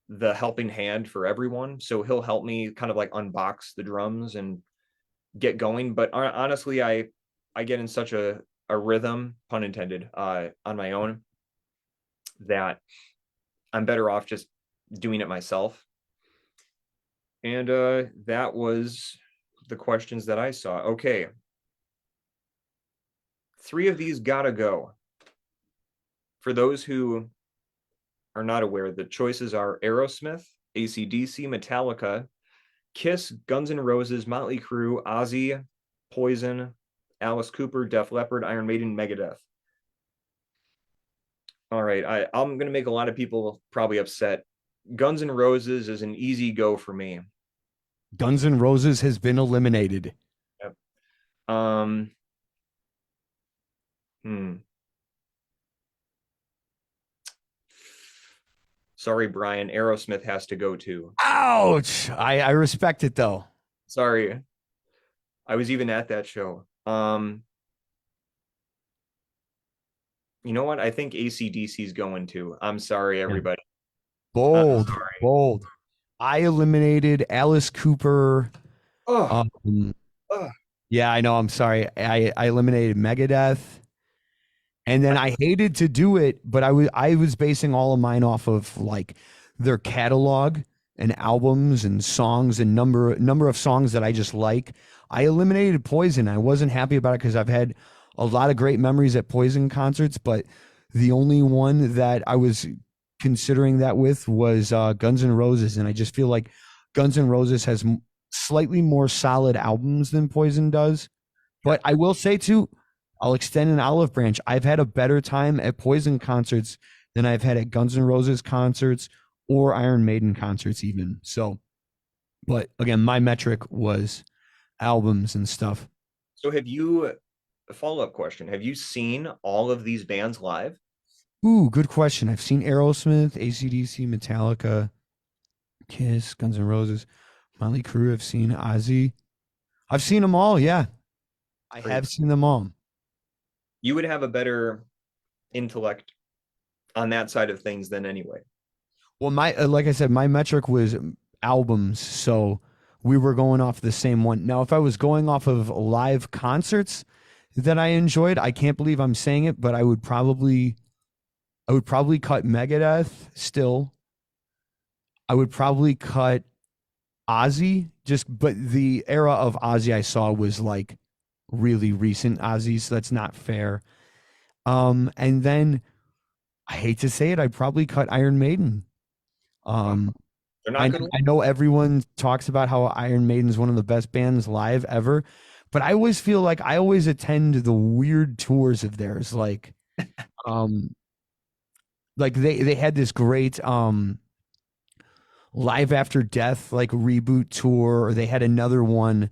the helping hand for everyone. So he'll help me kind of like unbox the drums and get going. But honestly, I get in such a rhythm, pun intended, on my own, that I'm better off just doing it myself. And that was the questions that I saw. Okay. 3 of these gotta go. For those who are not aware, the choices are Aerosmith, AC/DC, Metallica, Kiss, Guns N' Roses, Motley Crue, Ozzy, Poison, Alice Cooper, Def Leppard, Iron Maiden, Megadeth. All right, I'm gonna make a lot of people probably upset. Guns N' Roses is an easy go for me. Guns N' Roses has been eliminated. Yep. Hmm. Sorry, Brian. Aerosmith has to go too. Ouch! I respect it though. Sorry. I was even at that show. You know what? I think AC/DC's going to. I'm sorry, everybody. Bold, Sorry. bold. I eliminated Alice Cooper. Oh, Yeah, I know. I'm sorry. I eliminated Megadeth. And then I hated to do it, but I was basing all of mine off of like their catalog and albums and songs and number of songs that I just like. I eliminated Poison. I wasn't happy about it because I've had a lot of great memories at Poison concerts, but the only one that I was considering that with was Guns N' Roses, and I just feel like Guns N' Roses has slightly more solid albums than Poison does. But I will say too, I'll extend an olive branch. I've had a better time at Poison concerts than I've had at Guns N' Roses concerts or Iron Maiden concerts even. So, but again, my metric was albums and stuff. so have you, a follow-up question, have you seen all of these bands live? Ooh, good question. I've seen Aerosmith, AC/DC, Metallica, Kiss, Guns N' Roses, Motley Crue. I've seen Ozzy. I've seen them all. Yeah, I Great. have seen them all. You would have a better intellect on that side of things than anyway. Well, my like I said, my metric was albums, so we were going off the same one. Now, if I was going off of live concerts that I enjoyed, I can't believe I'm saying it, but I would probably cut Megadeth still. I would probably cut Ozzy, just but the era of Ozzy I saw was like really recent Ozzy, so that's not fair. And then I hate to say it, I'd probably cut Iron Maiden. Wow. Um, They're not good. I know everyone talks about how Iron Maiden is one of the best bands live ever, but I always feel like I always attend the weird tours of theirs, um, like they had this great Live After Death like reboot tour, or they had another one,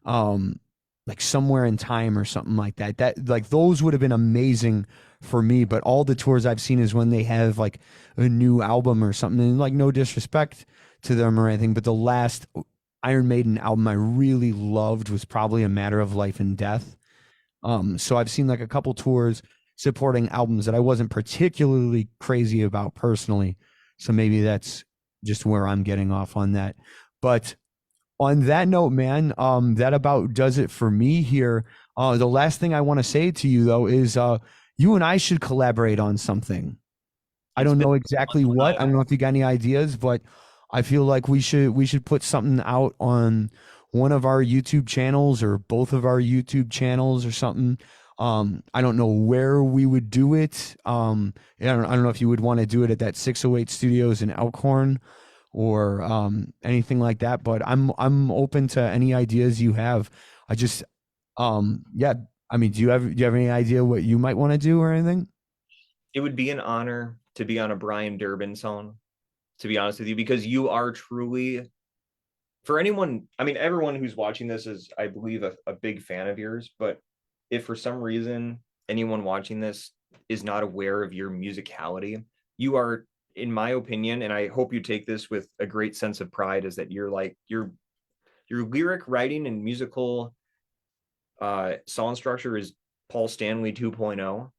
um, like Somewhere in Time or something like that. That like those would have been amazing for me. But all the tours I've seen is when they have like a new album or something. And like no disrespect to them or anything, but the last Iron Maiden album I really loved was probably A Matter of Life and Death. So I've seen like a couple tours supporting albums that I wasn't particularly crazy about personally. So maybe that's just where I'm getting off on that. But on that note, man, that about does it for me here. The last thing I want to say to you though is you and I should collaborate on something. I It's don't been know fun exactly when what. I don't know if you got any ideas, but I feel like we should put something out on one of our YouTube channels or both of our YouTube channels or something. I don't know where we would do it. I don't know if you would want to do it at that 608 Studios in Elkhorn or anything like that, but I'm open to any ideas you have. I just yeah, I mean, do you have any idea what you might want to do or anything? it would be an honor to be on a Brian Durbin song, to be honest with you, because you are truly, for anyone, I mean, everyone who's watching this is, I believe, a big fan of yours. But if for some reason anyone watching this is not aware of your musicality, you are, in my opinion, and I hope you take this with a great sense of pride, is that you're like your lyric writing and musical song structure is Paul Stanley 2.0.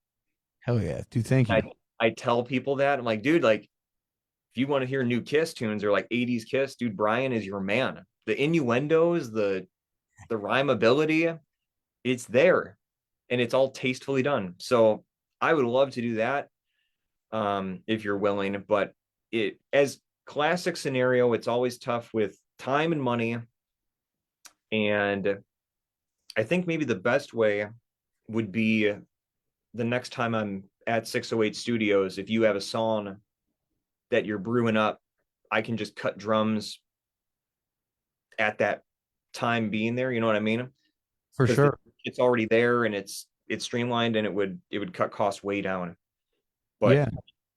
Hell yeah, dude, thank I you. I tell people that I'm like, dude, like if you want to hear new Kiss tunes or like 80s Kiss, dude, Brian is your man. The innuendos, the rhymeability, it's there and it's all tastefully done. So I would love to do that if you're willing, but it as classic scenario, it's always tough with time and money. And I think maybe the best way would be the next time I'm at 608 Studios, if you have a song that you're brewing up, I can just cut drums at that time being there. You know what I mean? For Because sure. it's already there and it's streamlined and it would cut costs way down. But Yeah.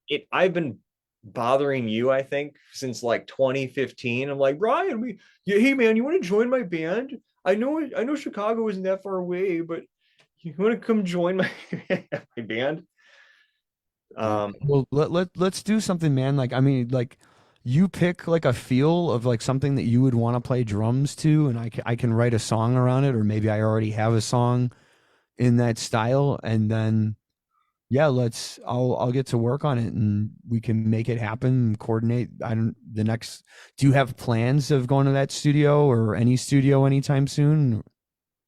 it I've been bothering you, I think, since like 2015. I'm like, Brian, yeah, hey man, you want to join my band? I know Chicago isn't that far away, but you want to come join my my band? Dude. Um, Well, let's do something, man. Like, I mean, like, you pick like a feel of like something that you would want to play drums to, and I can write a song around it, or maybe I already have a song in that style, and then yeah, I'll get to work on it, and we can make it happen and coordinate. I don't the next. Do you have plans of going to that studio or any studio anytime soon?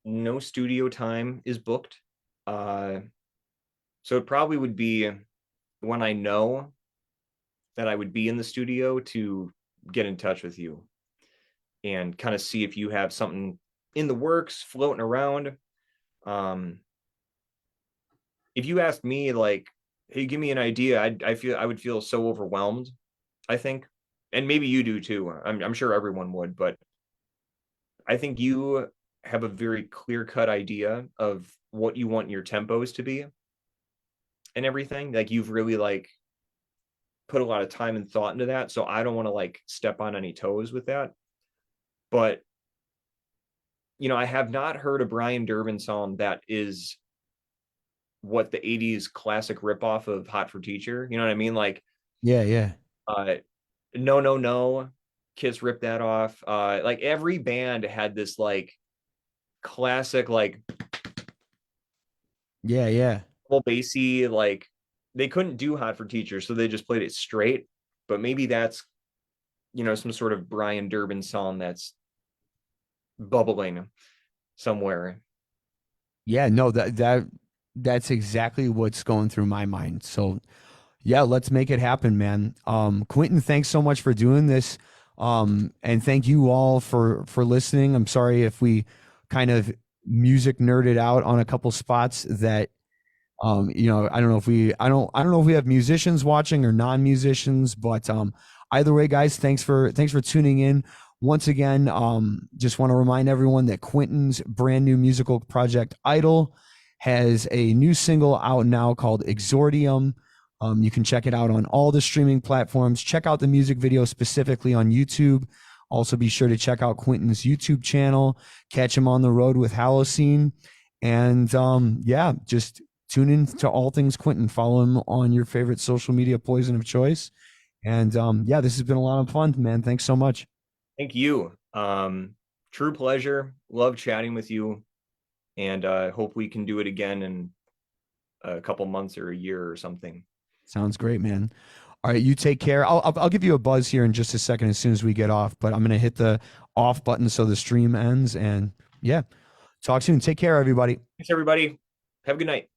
no studio time is booked. Uh, so it probably would be when I know that I would be in the studio to get in touch with you and kind of see if you have something in the works floating around. Um, if you asked me like, hey, give me an idea, I would feel so overwhelmed, I think. And maybe you do too. I'm sure everyone would, but I think you have a very clear cut idea of what you want your tempos to be and everything. Like you've really like put a lot of time and thought into that. So I don't want to like step on any toes with that. But I have not heard a Brian Durbin song that is what the 80s classic ripoff of Hot for Teacher. You know what I mean? Like, Yeah. uh, No, No, No, Kiss ripped that off. Like every band had this like classic, like Yeah. full bassy, like they couldn't do Hot for Teacher, so they just played it straight. But maybe that's, some sort of Brian Durbin song that's bubbling somewhere. Yeah, no, that's exactly what's going through my mind. So yeah, let's make it happen, man. Quinton, thanks so much for doing this. And thank you all for listening. I'm sorry if we kind of music nerded out on a couple spots that I don't know if I don't know if we have musicians watching or non-musicians, but either way, guys, thanks for tuning in. Once again, just want to remind everyone that Quinton's brand new musical project Idol has a new single out now called Exordium. You can check it out on all the streaming platforms. Check out the music video specifically on YouTube. Also, be sure to check out Quinton's YouTube channel. Catch him on the road with Halocene. And yeah, just tune in to all things Quinton. Follow him on your favorite social media poison of choice. And yeah, this has been a lot of fun, man. Thanks so much. Thank you. True pleasure. Love chatting with you. And hope we can do it again in a couple months or a year or something. Sounds great, man. All right, you take care. I'll give you a buzz here in just a second as soon as we get off, but I'm going to hit the off button so the stream ends. And yeah, talk soon. Take care, everybody. Thanks, everybody. Have a good night.